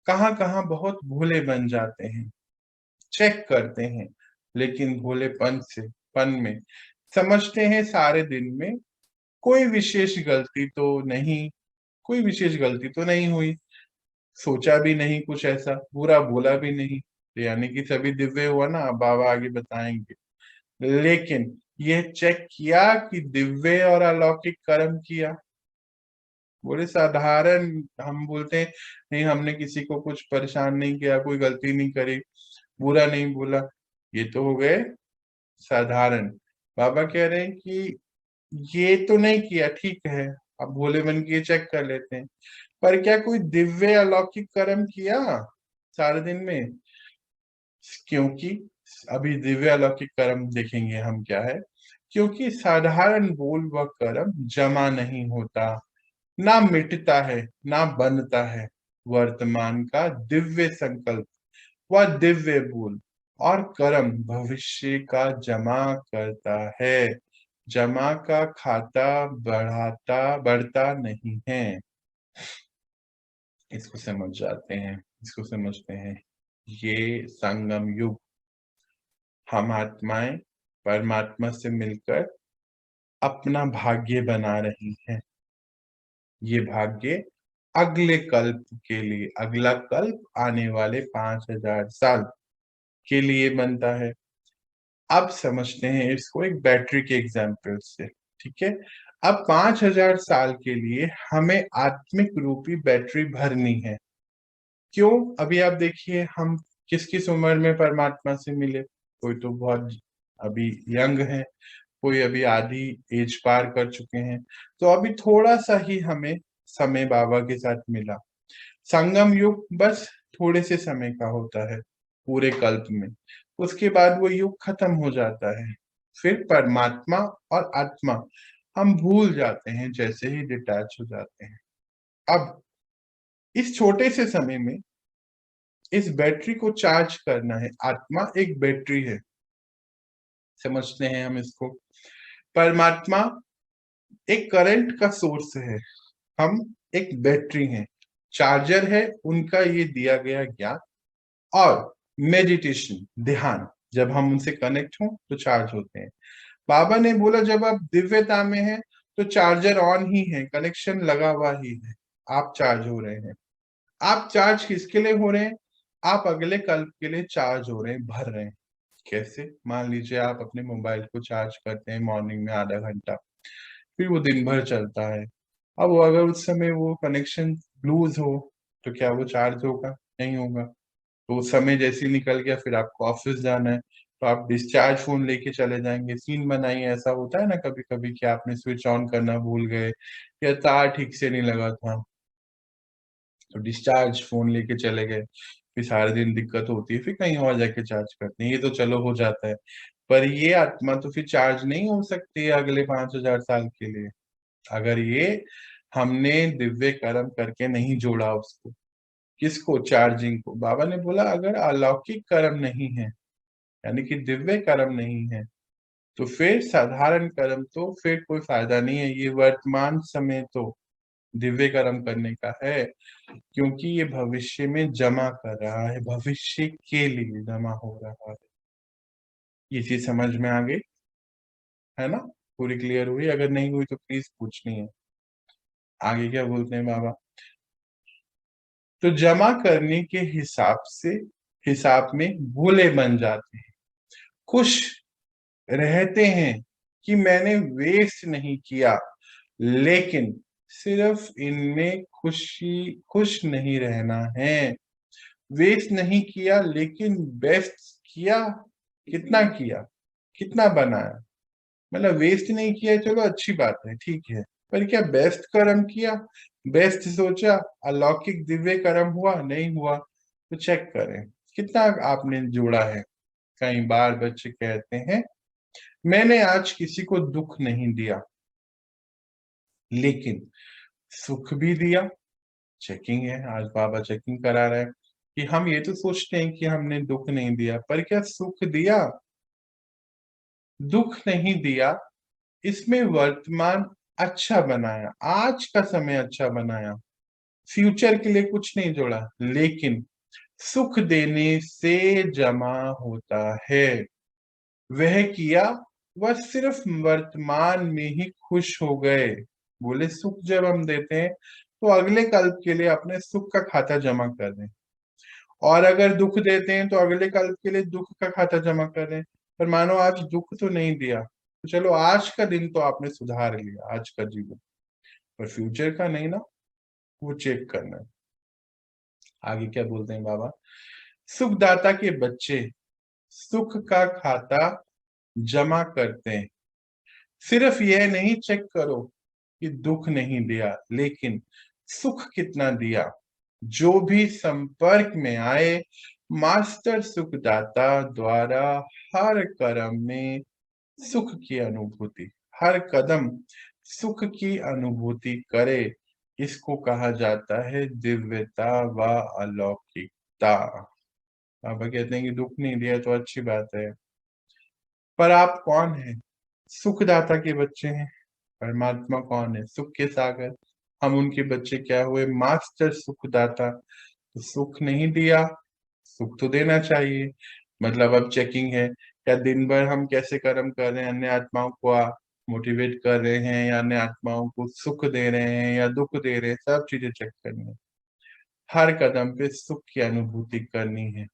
कहाँ कहाँ बहुत भोले बन जाते हैं, चेक करते हैं, लेकिन भोलेपन से पन में समझते हैं सारे दिन में कोई विशेष गलती तो नहीं, कोई विशेष गलती तो नहीं हुई, सोचा भी नहीं कुछ ऐसा, बुरा बोला भी नहीं, यानी कि सभी दिव्य हुआ ना। अब बाबा आगे बताएंगे, लेकिन यह चेक किया कि दिव्य और अलौकिक कर्म किया। बोले साधारण हम बोलते हैं नहीं, हमने किसी को कुछ परेशान नहीं किया, कोई गलती नहीं करी, बुरा नहीं बोला, ये तो हो गए साधारण। बाबा कह रहे हैं कि ये तो नहीं किया, ठीक है, अब भोले मन के चेक कर लेते हैं, पर क्या कोई दिव्य अलौकिक कर्म किया सारे दिन में? क्योंकि अभी दिव्य अलौकिक कर्म देखेंगे हम क्या है, क्योंकि साधारण बोल व कर्म जमा नहीं होता, ना मिटता है, ना बनता है। वर्तमान का दिव्य संकल्प व दिव्य बोल और कर्म भविष्य का जमा करता है, जमा का खाता बढ़ता नहीं है। इसको समझ जाते हैं, इसको समझते हैं। ये संगम युग, हम आत्माएं परमात्मा से मिलकर अपना भाग्य बना रही हैं। ये भाग्य अगले कल्प के लिए, अगला कल्प आने वाले 5000 साल के लिए बनता है। अब समझते हैं इसको एक बैटरी के एग्जाम्पल से, ठीक है। अब 5000 साल के लिए हमें आत्मिक रूपी बैटरी भरनी है। क्यों? अभी आप देखिए, हम किस किस उम्र में परमात्मा से मिले। कोई तो बहुत अभी यंग है, कोई अभी आधी एज पार कर चुके हैं, तो अभी थोड़ा सा ही हमें समय बाबा के साथ मिला। संगम युग बस थोड़े से समय का होता है पूरे कल्प में, उसके बाद वो युग खत्म हो जाता है। फिर परमात्मा और आत्मा हम भूल जाते हैं जैसे ही डिटैच हो जाते हैं। अब इस छोटे से समय में इस बैटरी को चार्ज करना है। आत्मा एक बैटरी है, समझते हैं हम इसको। परमात्मा एक करंट का सोर्स है, हम एक बैटरी हैं, चार्जर है उनका ये दिया गया ज्ञान। और मेडिटेशन, ध्यान, जब हम उनसे कनेक्ट हों तो चार्ज होते हैं। बाबा ने बोला जब आप दिव्यता में हैं तो चार्जर ऑन ही है, कनेक्शन लगा हुआ ही है, आप चार्ज हो रहे हैं। आप चार्ज किसके लिए हो रहे हैं? आप अगले कल्प के लिए चार्ज हो रहे हैं, भर रहे हैं। कैसे? मान लीजिए आप अपने मोबाइल को चार्ज करते हैं मॉर्निंग में आधा घंटा, फिर वो दिन भर चलता है। अब वो अगर उस समय वो कनेक्शन लूज हो तो क्या वो चार्ज होगा? नहीं होगा। तो उस समय जैसे ही निकल गया, फिर आपको ऑफिस जाना है तो आप डिस्चार्ज फोन लेके चले जाएंगे। सीन बनाइए, ऐसा होता है ना कभी कभी कि आपने स्विच ऑन करना भूल गए या तार ठीक से नहीं लगा था, तो डिस्चार्ज फोन लेके चले गए, फिर सारे दिन दिक्कत होती है, फिर कहीं और जाके चार्ज करते हैं। ये तो चलो हो जाता है, पर ये आत्मा तो फिर चार्ज नहीं हो सकती है अगले 5000 साल के लिए, अगर ये हमने दिव्य कर्म करके नहीं जोड़ा उसको। किसको? चार्जिंग को। बाबा ने बोला अगर अलौकिक कर्म नहीं है, यानी कि दिव्य कर्म नहीं है, तो फिर साधारण कर्म तो फिर कोई फायदा नहीं है। ये वर्तमान समय तो दिव्य कर्म करने का है, क्योंकि ये भविष्य में जमा कर रहा है, भविष्य के लिए जमा हो रहा है। ये चीज समझ में आ गई है ना? पूरी क्लियर हुई? अगर नहीं हुई तो प्लीज पूछनी है। आगे क्या बोलते हैं बाबा? तो जमा करने के हिसाब से, हिसाब में भोले बन जाते हैं, खुश रहते हैं कि मैंने वेस्ट नहीं किया, लेकिन सिर्फ इनमें खुश नहीं रहना है। वेस्ट नहीं किया लेकिन बेस्ट किया। कितना किया? कितना बनाया? मतलब वेस्ट नहीं किया, चलो अच्छी बात है, ठीक है, पर क्या बेस्ट कर्म किया, बेस्ट सोचा, अलौकिक दिव्य कर्म हुआ, नहीं हुआ? तो चेक करें कितना आपने जोड़ा है। कई बार बच्चे कहते हैं मैंने आज किसी को दुख नहीं दिया, लेकिन सुख भी दिया। चेकिंग है, आज बाबा चेकिंग करा रहा है कि हम ये तो सोचते हैं कि हमने दुख नहीं दिया, पर क्या सुख दिया? दुख नहीं दिया, इसमें वर्तमान अच्छा बनाया, आज का समय अच्छा बनाया, फ्यूचर के लिए कुछ नहीं जोड़ा, लेकिन सुख देने से जमा होता है। वह किया, वह सिर्फ वर्तमान में ही खुश हो गए। बोले सुख जब हम देते हैं तो अगले कल्प के लिए अपने सुख का खाता जमा कर दें, और अगर दुख देते हैं तो अगले कल्प के लिए दुख का खाता जमा कर दें। पर मानो आज दुख तो नहीं दिया, तो चलो आज का दिन तो आपने सुधार लिया, आज का जीवन, पर फ्यूचर का नहीं ना, वो चेक करना है। आगे क्या बोलते हैं बाबा? सुखदाता के बच्चे सुख का खाता जमा करते हैं। सिर्फ यह नहीं चेक करो कि दुख नहीं दिया, लेकिन सुख कितना दिया। जो भी संपर्क में आए, मास्टर सुखदाता द्वारा हर कर्म में सुख की अनुभूति, हर कदम सुख की अनुभूति करे, इसको कहा जाता है दिव्यता व अलौकिकता। बाबा कहते हैं कि दुख नहीं दिया तो अच्छी बात है, पर आप कौन हैं? सुखदाता के बच्चे हैं। परमात्मा कौन है? सुख के सागर। हम उनके बच्चे क्या हुए? मास्टर सुखदाता। तो सुख नहीं दिया, सुख तो देना चाहिए। मतलब अब चेकिंग है, क्या दिन भर हम कैसे कर्म कर रहे हैं, अन्य आत्माओं को मोटिवेट कर रहे हैं, या अन्य आत्माओं को सुख दे रहे हैं या दुख दे रहे हैं, सब चीजें चेक करनी है। हर कदम पे सुख की अनुभूति करनी है।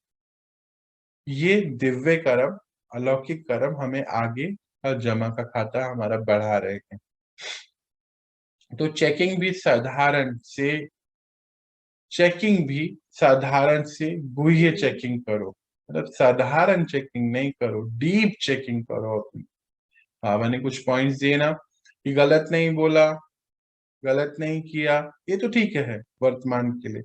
ये दिव्य कर्म, अलौकिक कर्म हमें आगे और जमा का खाता हमारा बढ़ा रहे हैं। तो चेकिंग भी साधारण से गुह्य चेकिंग करो, मतलब साधारण चेकिंग नहीं करो, डीप चेकिंग करो अपनी। बाबा ने कुछ पॉइंट्स दिए ना कि गलत नहीं बोला, गलत नहीं किया, ये तो ठीक है वर्तमान के लिए,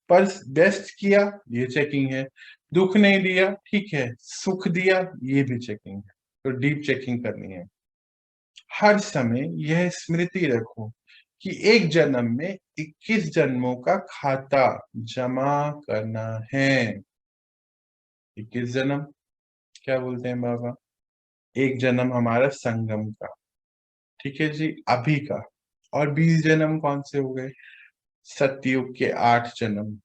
पर बेस्ट किया, ये चेकिंग है। दुख नहीं दिया, ठीक है, सुख दिया, ये भी चेकिंग है। तो डीप चेकिंग करनी है। हर समय यह स्मृति रखो कि एक जन्म में 21 जन्मों का खाता जमा करना है। 21 जन्म क्या बोलते हैं बाबा? एक जन्म हमारा संगम का, ठीक है जी, अभी का। और 20 जन्म कौन से हो गए? सतयुग के 8 जन्म,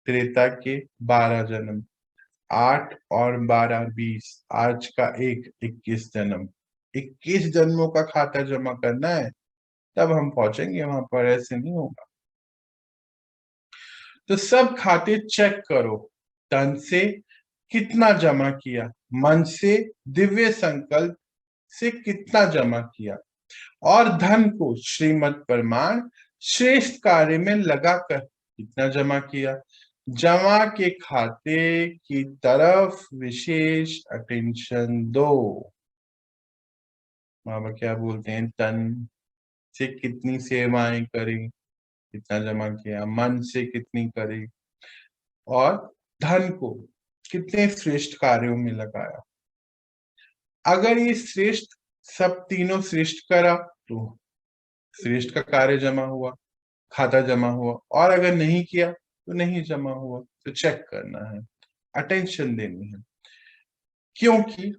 त्रेता के 12 जन्म, 8 और 12 20, आज का एक 21 जन्म। 21 जन्मों का खाता जमा करना है, तब हम पहुंचेंगे वहां पर, ऐसे नहीं होगा। तो सब खाते चेक करो। तन से कितना जमा किया, मन से दिव्य संकल्प से कितना जमा किया, और धन को श्रीमद् प्रमाण श्रेष्ठ कार्य में लगाकर कितना जमा किया। जमा के खाते की तरफ विशेष अटेंशन दो। बाबा क्या बोलते हैं? तन से कितनी सेवाएं करी, कितना जमा किया, मन से कितनी करी, और धन को कितने श्रेष्ठ कार्यों में लगाया। अगर ये श्रेष्ठ, सब तीनों श्रेष्ठ करा तो श्रेष्ठ का कार्य जमा हुआ, खाता जमा हुआ, और अगर नहीं किया तो नहीं जमा हुआ। तो चेक करना है, अटेंशन देनी है, क्योंकि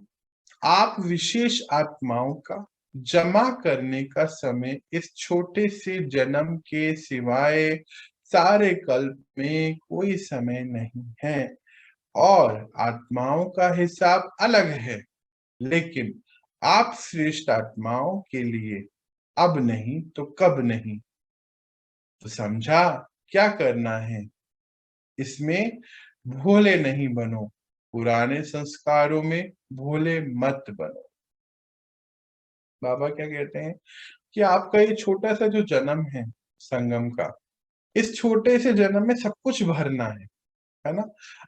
आप विशेष आत्माओं का जमा करने का समय इस छोटे से जन्म के सिवाय सारे कल्प में कोई समय नहीं है। और आत्माओं का हिसाब अलग है, लेकिन आप श्रेष्ठ आत्माओं के लिए अब नहीं तो कब नहीं। तो समझा क्या करना है? इसमें भोले नहीं बनो, पुराने संस्कारों में भोले मत बनो। बाबा क्या कहते हैं कि आपका ये छोटा सा जो जन्म है संगम का, इस छोटे से जन्म में सब कुछ भरना है ना।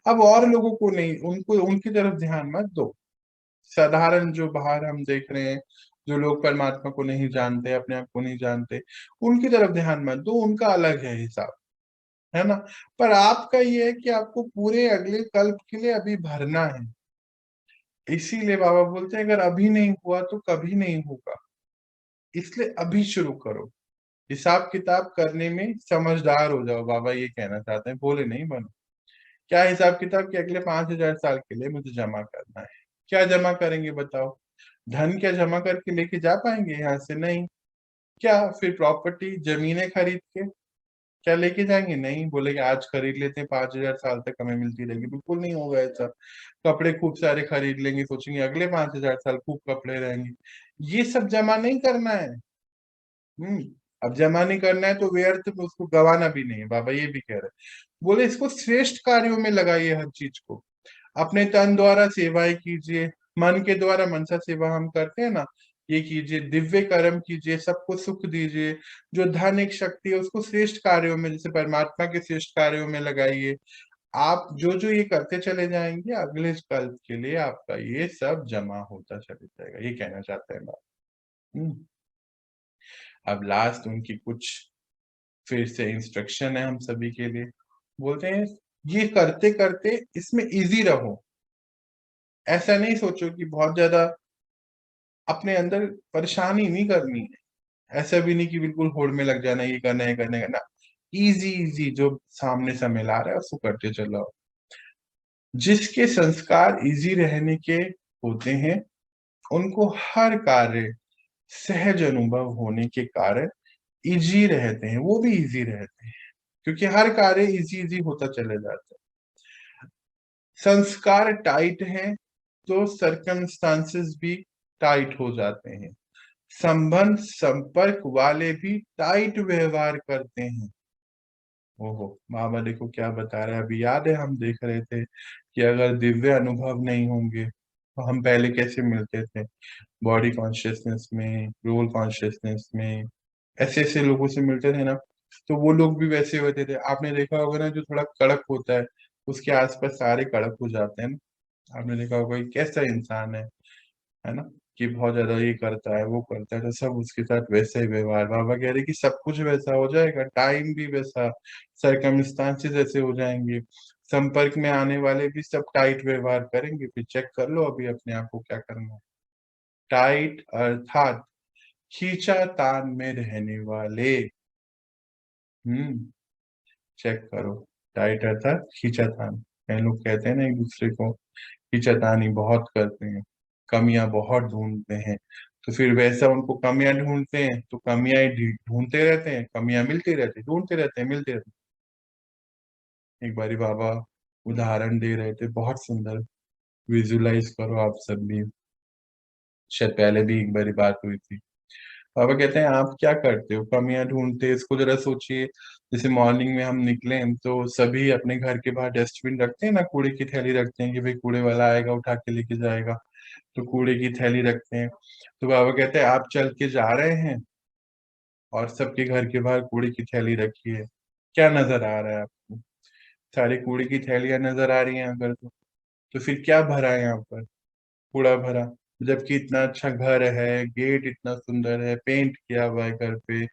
अब और लोगों को नहीं, उनको उनकी तरफ ध्यान मत दो, साधारण जो बाहर हम देख रहे हैं, जो लोग परमात्मा को नहीं जानते, अपने आप को नहीं जानते, उनकी तरफ ध्यान मत दो, उनका अलग है हिसाब, है ना। पर आपका ये है कि आपको पूरे अगले कल्प के लिए अभी भरना है। इसीलिए बाबा बोलते हैं अगर अभी नहीं हुआ तो कभी नहीं होगा, इसलिए अभी शुरू करो। हिसाब किताब करने में समझदार हो जाओ, बाबा ये कहना चाहते हैं, भोले नहीं बनो। क्या हिसाब किताब कि अगले 5,000 साल के लिए मुझे जमा करना है। क्या जमा करेंगे बताओ? धन क्या जमा करके लेके जा पाएंगे यहाँ से? नहीं। क्या फिर प्रॉपर्टी जमीनें खरीद के क्या लेके जाएंगे? नहीं। बोले कि आज खरीद लेते हैं, 5,000 साल तक हमें मिलती रहेगी। बिल्कुल नहीं होगा ऐसा। कपड़े खूब सारे खरीद लेंगे, सोचेंगे अगले 5,000 साल खूब कपड़े रहेंगे। ये सब जमा नहीं करना है। अब जमा नहीं करना है तो व्यर्थ में उसको गवाना भी नहीं है, बाबा ये भी कह रहे हैं। बोले इसको श्रेष्ठ कार्यों में लगाइए, हर चीज को। अपने तन द्वारा सेवाएं कीजिए, मन के द्वारा मनसा सेवा हम करते हैं ना, ये कीजिए। दिव्य कर्म कीजिए, सबको सुख दीजिए। जो धन एक शक्ति है उसको श्रेष्ठ कार्यों में, जैसे परमात्मा के श्रेष्ठ कार्यों में लगाइए। आप जो जो ये करते चले जाएंगे, अगले कल्प के लिए आपका ये सब जमा होता चले जाएगा, ये कहना चाहते हैं बात। अब लास्ट उनकी कुछ फिर से इंस्ट्रक्शन है हम सभी के लिए। बोलते हैं ये करते करते इसमें इजी रहो। ऐसा नहीं सोचो कि बहुत ज्यादा अपने अंदर परेशानी नहीं करनी है। ऐसा भी नहीं कि बिल्कुल होड़ में लग जाना, ये करना है करना है करना। इजी इजी जो सामने से मिला रहा है उसको करते चलो। जिसके संस्कार इजी रहने के होते हैं उनको हर कार्य सहज अनुभव होने के कारण इजी रहते हैं, वो भी इजी रहते हैं, क्योंकि हर कार्य इजी इजी होता चले जाता है। संस्कार टाइट हैं तो सरकमस्टांसेस भी टाइट हो जाते हैं। संबंध संपर्क वाले भी टाइट व्यवहार करते हैं। ओहो, बाबा देखो क्या बता रहे हैं। अभी याद है हम देख रहे थे कि अगर दिव्य अनुभव नहीं होंगे तो हम पहले कैसे मिलते थे? बॉडी कॉन्शियसनेस में, रोल कॉन्शियसनेस में, ऐसे ऐसे लोगों से मिलते थे ना। तो वो लोग भी वैसे होते थे। आपने देखा होगा ना, जो थोड़ा कड़क होता है उसके आसपास सारे कड़क हो जाते हैं ना। आपने देखा होगा कि कैसा इंसान है ना, कि बहुत ज्यादा ये करता है वो करता है, तो सब उसके साथ वैसा ही व्यवहार। बाबा कह रहे कि सब कुछ वैसा हो जाएगा, टाइम भी वैसा, सरकमस्टांसेस ऐसे हो जाएंगे, संपर्क में आने वाले भी सब टाइट व्यवहार करेंगे। फिर चेक कर लो अभी अपने आप को क्या करना है। टाइट अर्थात खींचा तान में रहने वाले। चेक करो। टाइट अर्थात खींचा तान। कई लोग कहते हैं ना एक दूसरे को, खींचातानी बहुत करते हैं, कमियां बहुत ढूंढते हैं। तो फिर वैसा उनको कमियां ढूंढते हैं तो कमियां ढूंढते रहते हैं, कमियां मिलती रहती, ढूंढते रहते हैं, मिलते रहते हैं। एक बारी बाबा उदाहरण दे रहे थे, बहुत सुंदर। विजुलाइज करो आप सब भी, शायद पहले भी एक बारी बात हुई थी। बाबा कहते हैं आप क्या करते हो? कमियां ढूंढते। इसको जरा सोचिए, जैसे मॉर्निंग में हम निकले तो सभी अपने घर के बाहर डस्टबिन रखते हैं ना, कूड़े की थैली रखते हैं कि भाई कूड़े वाला आएगा उठा के लेके जाएगा, तो कूड़े की थैली रखते हैं। तो बाबा कहते हैं आप चल के जा रहे हैं और सबके घर के बाहर कूड़े की थैली रखी है, क्या नजर आ रहा है आपको? सारी कूड़े की थैलियां नजर आ रही हैं अगर तो फिर क्या भरा है यहाँ पर? कूड़ा भरा। जबकि इतना अच्छा घर है, गेट इतना सुंदर है, पेंट किया हुआ है घर पे,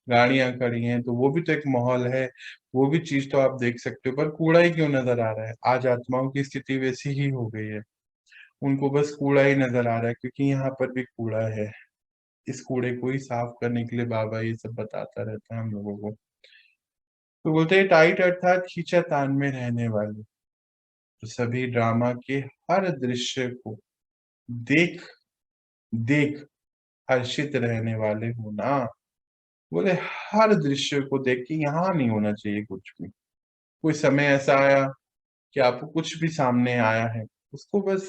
गाड़ियां खड़ी हैं, तो वो भी तो एक माहौल है, वो भी चीज तो आप देख सकते हो। पर कूड़ा ही क्यों नजर आ रहा है? आज आत्माओं की स्थिति वैसी ही हो गई है, उनको बस कूड़ा ही नजर आ रहा है, क्योंकि यहाँ पर भी कूड़ा है। इस कूड़े को ही साफ करने के लिए बाबा ये सब बताता रहता है हम लोगों को। तो बोलते हैं टाइट अर्थात खींचा तान में रहने वाले। तो सभी ड्रामा के हर दृश्य को देख देख हर्षित रहने वाले हो ना। बोले हर दृश्य को देख के यहाँ नहीं होना चाहिए कुछ भी। कोई समय ऐसा आया कि आपको कुछ भी सामने आया है, उसको बस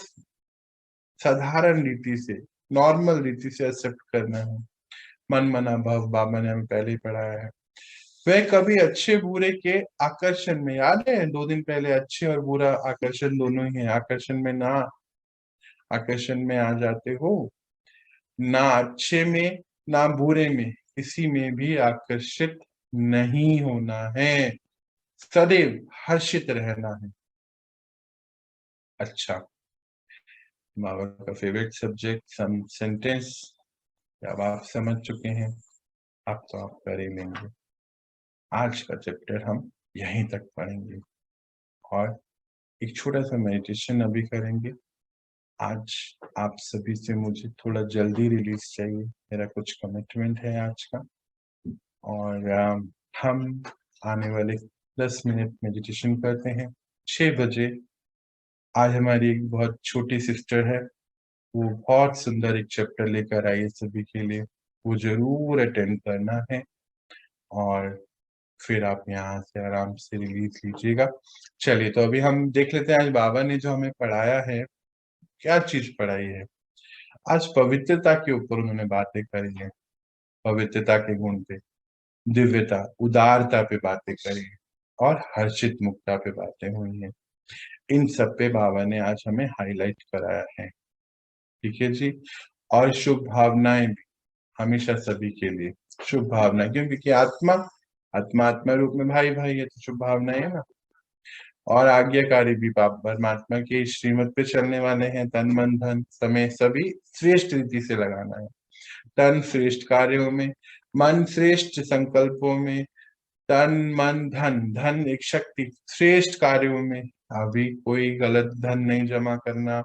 साधारण रीति से, नॉर्मल रीति से एक्सेप्ट करना है। मन मना भव, बाबा ने हमें पहले ही पढ़ाया है। वह कभी अच्छे बुरे के आकर्षण में, याद है 2 दिन पहले, अच्छे और बुरा आकर्षण दोनों ही है, आकर्षण में ना आकर्षण में आ जाते हो ना, अच्छे में ना बुरे में, किसी में भी आकर्षित नहीं होना है, सदैव हर्षित रहना है। अच्छा, बाबा का फेवरेट सब्जेक्ट सम सेंटेंस अब आप समझ चुके हैं, अब तो आप कर ही लेंगे। आज का चैप्टर हम यहीं तक पढ़ेंगे और एक छोटा सा मेडिटेशन अभी करेंगे। आज आप सभी से मुझे थोड़ा जल्दी रिलीज चाहिए, मेरा कुछ कमिटमेंट है आज का। और हम आने वाले 10 मिनट मेडिटेशन करते हैं। 6 बजे आज हमारी एक बहुत छोटी सिस्टर है, वो बहुत सुंदर एक चैप्टर लेकर आई है सभी के लिए, वो जरूर अटेंड करना है। और फिर आप यहाँ से आराम से रिलीज लीजिएगा। चलिए तो अभी हम देख लेते हैं आज बाबा ने जो हमें पढ़ाया है, क्या चीज पढ़ाई है। आज पवित्रता के ऊपर उन्होंने बातें करी है, पवित्रता के गुण पे, दिव्यता उदारता पे बातें करी है और हर्षित मुक्ता पे बातें हुई हैं। इन सब पे बाबा ने आज हमें हाईलाइट कराया है, ठीक है जी। और शुभ भावनाएं भी हमेशा सभी के लिए, शुभ भावना, क्योंकि आत्मा आत्मा आत्मा रूप में भाई भाई है, तो शुभ भावनाएं है ना। और आज्ञाकारी भी पाप परमात्मा के श्रीमत पे चलने वाले हैं, तन मन धन समय सभी श्रेष्ठ रीति से लगाना है। तन श्रेष्ठ कार्यों में, मन श्रेष्ठ संकल्पों में, तन मन धन, धन एक शक्ति, श्रेष्ठ कार्यों में। अभी कोई गलत धन नहीं जमा करना,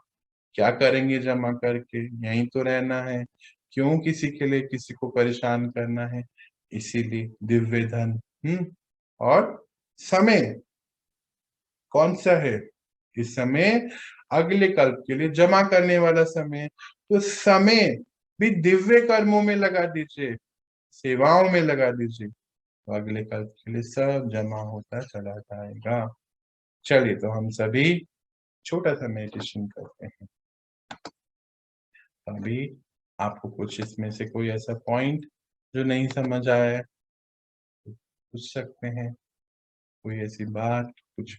क्या करेंगे जमा करके, यहीं तो रहना है, क्यों किसी के लिए किसी को परेशान करना है। इसीलिए दिव्य धन और समय कौन सा है इस समय, अगले कल्प के लिए जमा करने वाला समय। तो समय भी दिव्य कर्मों में लगा दीजिए, सेवाओं में लगा दीजिए, तो अगले कल्प के लिए सब जमा होता चला जाएगा। चलिए तो हम सभी छोटा सा मेडिटेशन करते हैं। अभी आपको कुछ इसमें से कोई ऐसा पॉइंट जो नहीं समझ आया है पूछ सकते हैं, कोई ऐसी बात कुछ।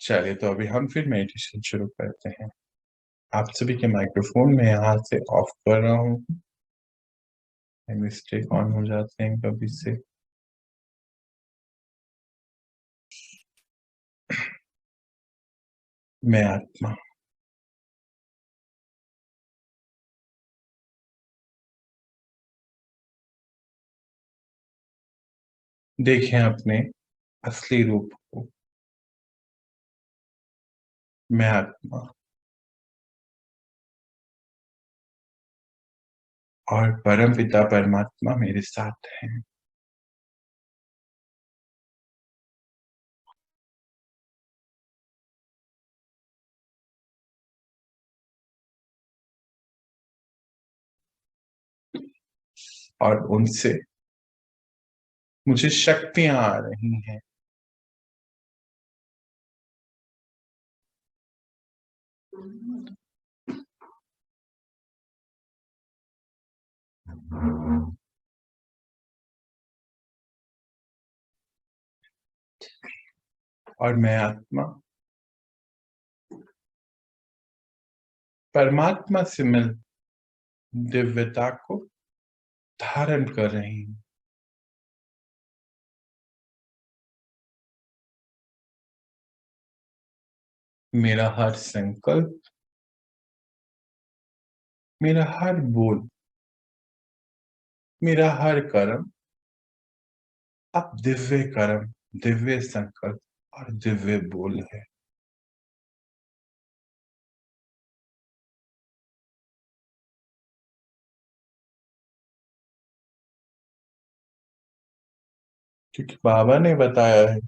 चलिए तो अभी हम फिर मेडिटेशन शुरू करते हैं। आप सभी के माइक्रोफोन में यहाँ से ऑफ कर रहा हूँ, मिस्टेक ऑन हो जाते हैं कभी से। मैं आत्मा देखें अपने असली रूप को। मैं आत्मा और परम पिता परमात्मा मेरे साथ हैं। और उनसे मुझे शक्तियां आ रही हैं। और मैं आत्मा परमात्मा से मिल दिव्यता को धारण कर रही हूँ। मेरा हर संकल्प, मेरा हर बोल, मेरा हर कर्म अब दिव्य कर्म, दिव्य संकल्प और दिव्य बोल है। क्योंकि बाबा ने बताया है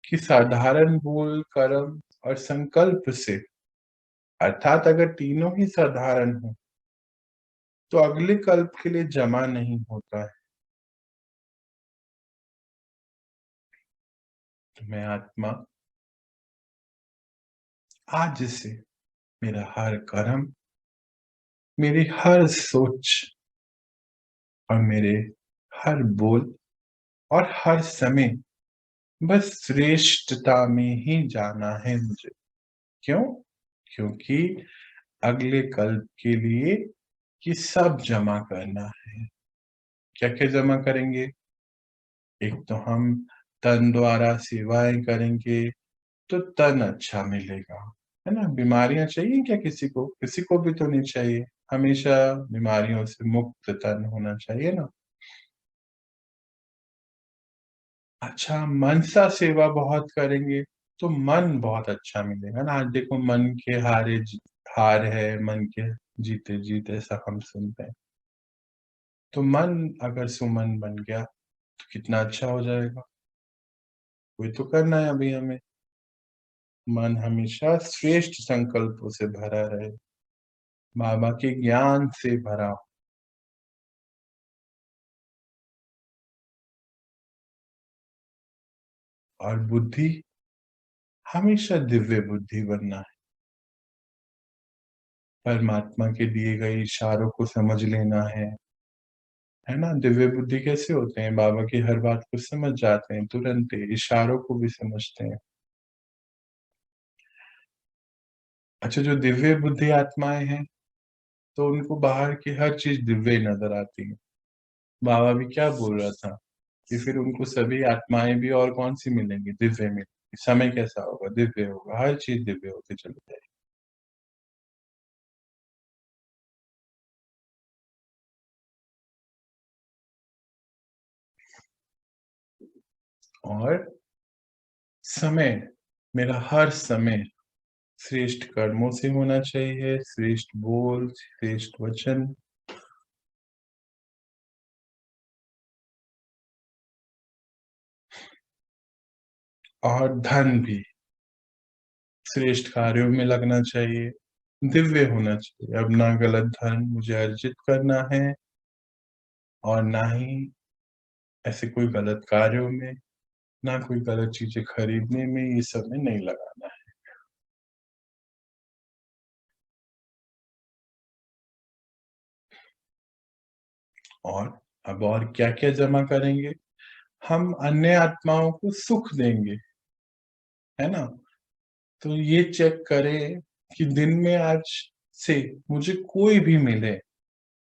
कि साधारण बोल, कर्म और संकल्प से, अर्थात अगर तीनों ही साधारण हो तो अगले कल्प के लिए जमा नहीं होता है। तो मैं आत्मा आज से मेरा हर कर्म, मेरी हर सोच और मेरे हर बोल और हर समय बस श्रेष्ठता में ही जाना है मुझे। क्यों? क्योंकि अगले कल्प के लिए ये सब जमा करना है। क्या क्या जमा करेंगे? एक तो हम तन द्वारा सेवाएं करेंगे तो तन अच्छा मिलेगा, है ना? बीमारियां चाहिए क्या किसी को? किसी को भी तो नहीं चाहिए। हमेशा बीमारियों से मुक्त तन होना चाहिए ना। अच्छा, मनसा सेवा बहुत करेंगे तो मन बहुत अच्छा मिलेगा ना। आज देखो मन के हार है, मन के जीते जीत, ऐसा हम सुनते हैं। तो मन अगर सुमन बन गया तो कितना अच्छा हो जाएगा। वही तो करना है अभी हमें। मन हमेशा श्रेष्ठ संकल्पों से भरा रहे, बाबा के ज्ञान से भरा हो। और बुद्धि, हमेशा दिव्य बुद्धि बनना है। परमात्मा के दिए गए इशारों को समझ लेना है ना। दिव्य बुद्धि कैसे होते हैं? बाबा की हर बात को समझ जाते हैं तुरंत ही, इशारों को भी समझते हैं। अच्छा, जो दिव्य बुद्धि आत्माएं हैं तो उनको बाहर की हर चीज दिव्य ही नजर आती है। बाबा भी क्या बोल रहा था कि फिर उनको सभी आत्माएं भी और कौन सी मिलेंगी? दिव्य मिलेंगी। समय कैसा होगा? दिव्य होगा, हर चीज दिव्य होती चली जाएगी। और समय, मेरा हर समय श्रेष्ठ कर्मों से होना चाहिए, श्रेष्ठ बोल, श्रेष्ठ वचन। और धन भी श्रेष्ठ कार्यों में लगना चाहिए, दिव्य होना चाहिए। अब ना गलत धन मुझे अर्जित करना है और ना ही ऐसे कोई गलत कार्यों में, ना कोई गलत चीजें खरीदने में, ये सब में नहीं लगाना है। और अब और क्या क्या जमा करेंगे? हम अन्य आत्माओं को सुख देंगे, है ना। तो ये चेक करें कि दिन में आज से मुझे कोई भी मिले,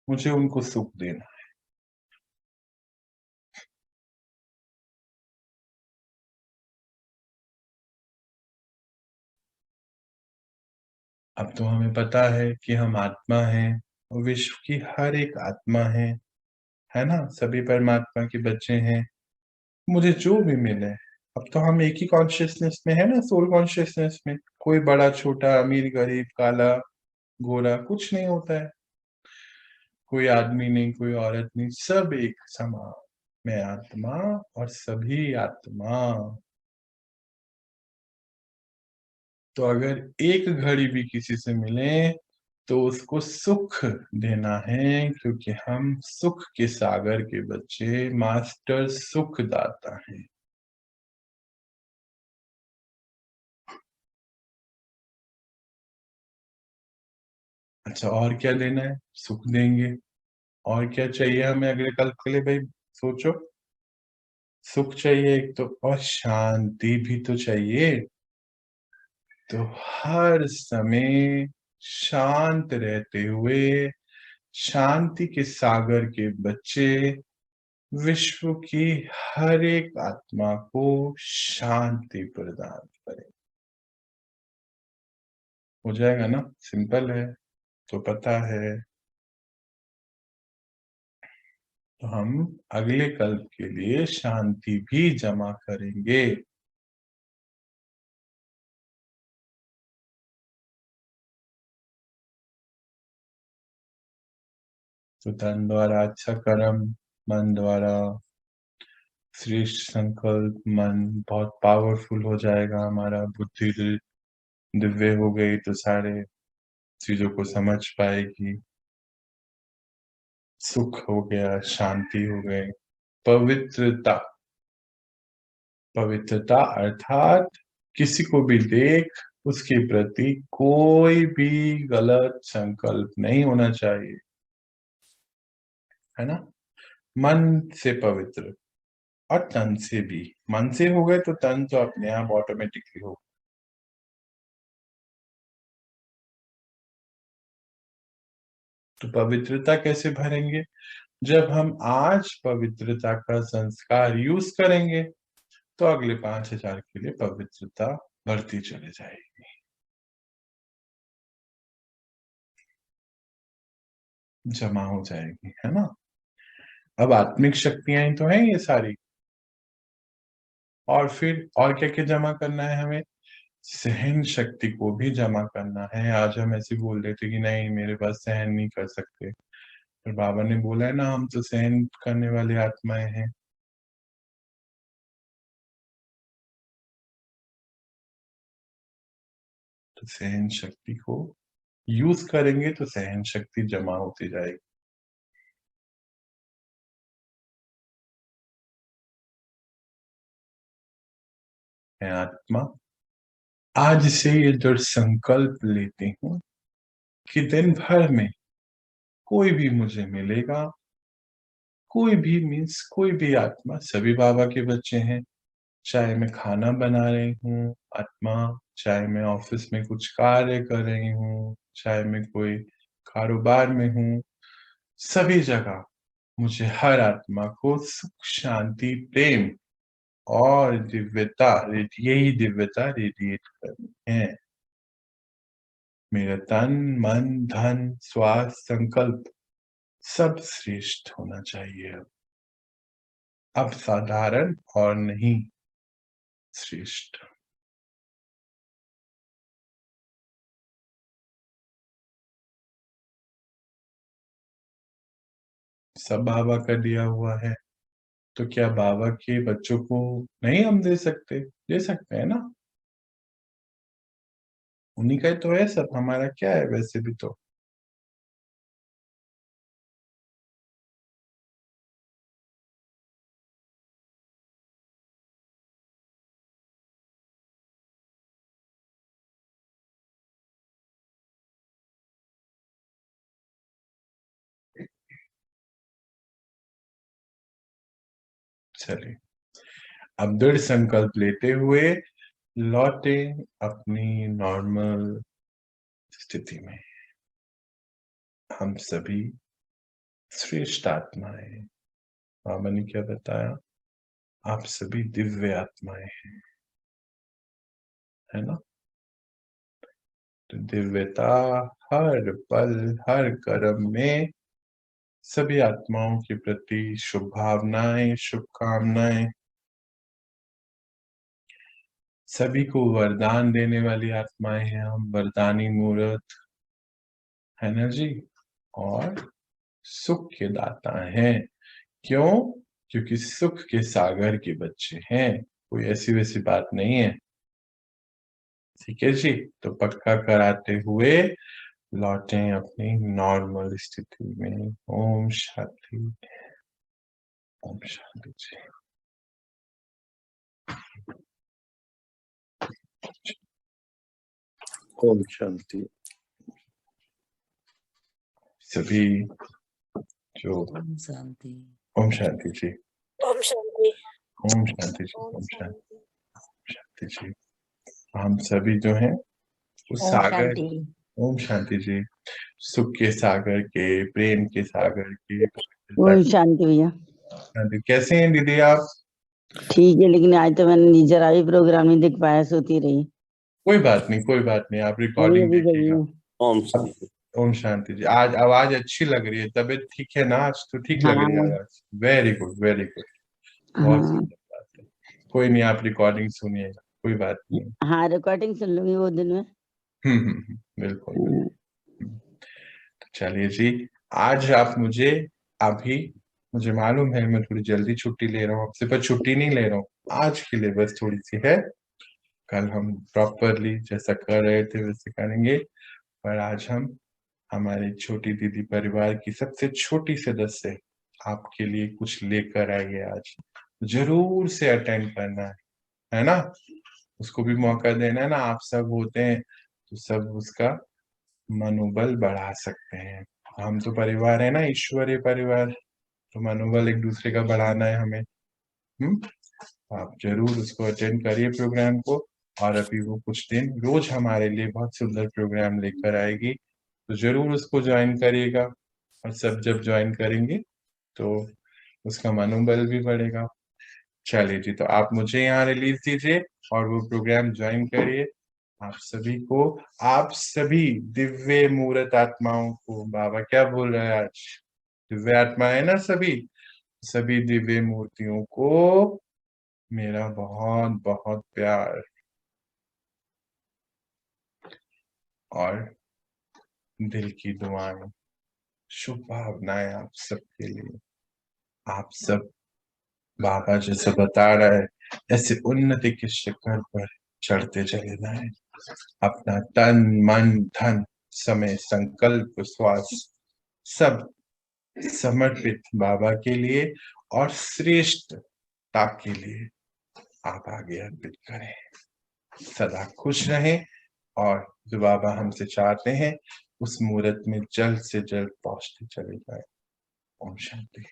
मुझे उनको सुख देना। अब तो हमें पता है कि हम आत्मा हैं और विश्व की हर एक आत्मा है ना। सभी परमात्मा के बच्चे हैं। मुझे जो भी मिले, अब तो हम एक ही कॉन्शियसनेस में है ना, सोल कॉन्शियसनेस में। कोई बड़ा छोटा, अमीर गरीब, काला गोरा कुछ नहीं होता है। कोई आदमी नहीं, कोई औरत नहीं, सब एक समान। मैं आत्मा और सभी आत्मा। तो अगर एक घड़ी भी किसी से मिले तो उसको सुख देना है, क्योंकि हम सुख के सागर के बच्चे, मास्टर सुख दाता है। अच्छा, और क्या देना है? सुख देंगे। और क्या चाहिए हमें अगले कल के लिए भाई? सोचो। सुख चाहिए एक तो, और शांति भी तो चाहिए। तो हर समय शांत रहते हुए, शांति के सागर के बच्चे विश्व की हर एक आत्मा को शांति प्रदान करें। हो जाएगा ना? सिंपल है, तो पता है। तो हम अगले कल्प के लिए शांति भी जमा करेंगे। तो तन द्वारा अच्छा कर्म, मन द्वारा श्रेष्ठ संकल्प, मन बहुत पावरफुल हो जाएगा हमारा। बुद्धि दिव्य हो गई तो सारे चीजों को समझ पाएगी। सुख हो गया, शांति हो गई। पवित्रता, पवित्रता अर्थात किसी को भी देख उसके प्रति कोई भी गलत संकल्प नहीं होना चाहिए, है ना। मन से पवित्र, और तन से भी। मन से हो गए तो तन तो अपने आप ऑटोमेटिकली हो। तो पवित्रता कैसे भरेंगे? जब हम आज पवित्रता का संस्कार यूज करेंगे तो अगले 5000 के लिए पवित्रता बढ़ती चले जाएगी। जमा हो जाएगी, है ना। अब आत्मिक शक्तियां ही तो हैं ये सारी। और फिर और क्या क्या जमा करना है हमें? सहन शक्ति को भी जमा करना है। आज हम ऐसे बोल रहे थे कि नहीं मेरे पास सहन नहीं कर सकते, फिर बाबा ने बोला है ना हम तो सहन करने वाली आत्माएं हैं। तो सहन शक्ति को यूज करेंगे तो सहन शक्ति जमा होती जाएगी। मैं आत्मा आज से ये दृढ़ संकल्प लेती हूँ कि दिन भर में कोई भी मुझे मिलेगा, कोई भी मीन्स कोई भी आत्मा, सभी बाबा के बच्चे हैं। चाहे मैं खाना बना रही हूँ आत्मा, चाहे मैं ऑफिस में कुछ कार्य कर रही हूँ, चाहे मैं कोई कारोबार में हूँ, सभी जगह मुझे हर आत्मा को सुख शांति प्रेम और दिव्यता, यही दिव्यता रेडिएट करनी है। मेरा तन मन धन स्वास्थ्य संकल्प सब श्रेष्ठ होना चाहिए। अब साधारण और नहीं श्रेष्ठ। सब बाबा का दिया हुआ है, तो क्या बाबा के बच्चों को नहीं हम दे सकते? दे सकते हैं ना, उन्हीं का ही तो है सब, हमारा क्या है वैसे भी तो। चलिए अब दृढ़ संकल्प लेते हुए लौटे अपनी नॉर्मल स्थिति में। हम सभी श्रेष्ठ आत्माएं, बाबा ने क्या बताया, आप सभी दिव्य आत्माएं हैं, है ना। तो दिव्यता हर पल हर कर्म में सभी आत्माओं के प्रति शुभ भावनाएं शुभकामनाएं। सभी को वरदान देने वाली आत्माएं हैं हम, वरदानी मूर्त, है ना जी। और सुख के दाता हैं। क्यों? क्योंकि सुख के सागर के बच्चे हैं, कोई ऐसी वैसी बात नहीं है। ठीक है जी। तो पक्का कराते हुए लौटे अपनी नॉर्मल स्थिति में। ओम शांति। ओम शांति जी। ओम शांति। सभी जो ओम शांति। ओम शांति जी। ओम शांति। ओम शांति जी। ओम शांति। शांति जी। हम सभी जो हैं उस ओम सागर, शांति। ओम शांति जी, सुख के सागर के, प्रेम के सागर के, ओम शांति भैया। शांति। कैसे हैं दीदी आप? ठीक है, लेकिन आज तो मैंने जरा भी प्रोग्राम नहीं देख पाया, सोती रही। कोई बात नहीं, कोई बात नहीं, आप अभी रिकॉर्डिंग अभी गई देखिएगा। हूँ। ओम शांति। ओम शांति जी। आज आवाज अच्छी लग रही है, तबीयत ठीक है ना? आज तो ठीक लग रही है हाँ आवाज। वेरी गुड वेरी गुड, बहुत हाँ सुंदर बात है। कोई नहीं, आप रिकॉर्डिंग सुनिएगा, कोई बात नहीं। हाँ, रिकॉर्डिंग सुन लूंगी वो दिन में। बिल्कुल बिल्कुल। तो चलिए जी, आज आप मुझे अभी, मुझे मालूम है मैं थोड़ी जल्दी छुट्टी ले रहा हूँ आपसे, पर छुट्टी नहीं ले रहा हूँ आज के लिए, बस थोड़ी सी है। कल हम प्रॉपरली जैसा कर रहे थे वैसे करेंगे, पर आज हम हमारी छोटी दीदी परिवार की सबसे छोटी सदस्य आपके लिए कुछ लेकर आई है। आज जरूर से अटेंड करना है ना, उसको भी मौका देना है ना। आप सब होते हैं तो सब उसका मनोबल बढ़ा सकते हैं। हम तो परिवार है ना, ईश्वरीय परिवार, तो मनोबल एक दूसरे का बढ़ाना है हमें। आप जरूर उसको अटेंड करिए प्रोग्राम को। और अभी वो कुछ दिन रोज हमारे लिए बहुत सुंदर प्रोग्राम लेकर आएगी, तो जरूर उसको ज्वाइन करिएगा। और सब जब ज्वाइन करेंगे तो उसका मनोबल भी बढ़ेगा। चलिए जी, तो आप मुझे यहाँ रिलीज दीजिए और वो प्रोग्राम ज्वाइन करिए। आप सभी को, आप सभी दिव्य मूर्त आत्माओं को, बाबा क्या बोल रहे हैं आज, दिव्य आत्मा है ना सभी, सभी दिव्य मूर्तियों को मेरा बहुत बहुत प्यार और दिल की दुआएं, शुभ भावनाएं आप सबके लिए। आप सब बाबा जैसे बता रहा है ऐसे उन्नति के शिखर पर चढ़ते चले जाएं। अपना तन मन धन समय संकल्प श्वास सब समर्पित बाबा के लिए और श्रेष्ठता के लिए आप आगे अर्पित करें। सदा खुश रहें और जो बाबा हमसे चाहते हैं उस मुहूर्त में जल्द से जल्द पहुंचते चले जाएं। ओम शांति।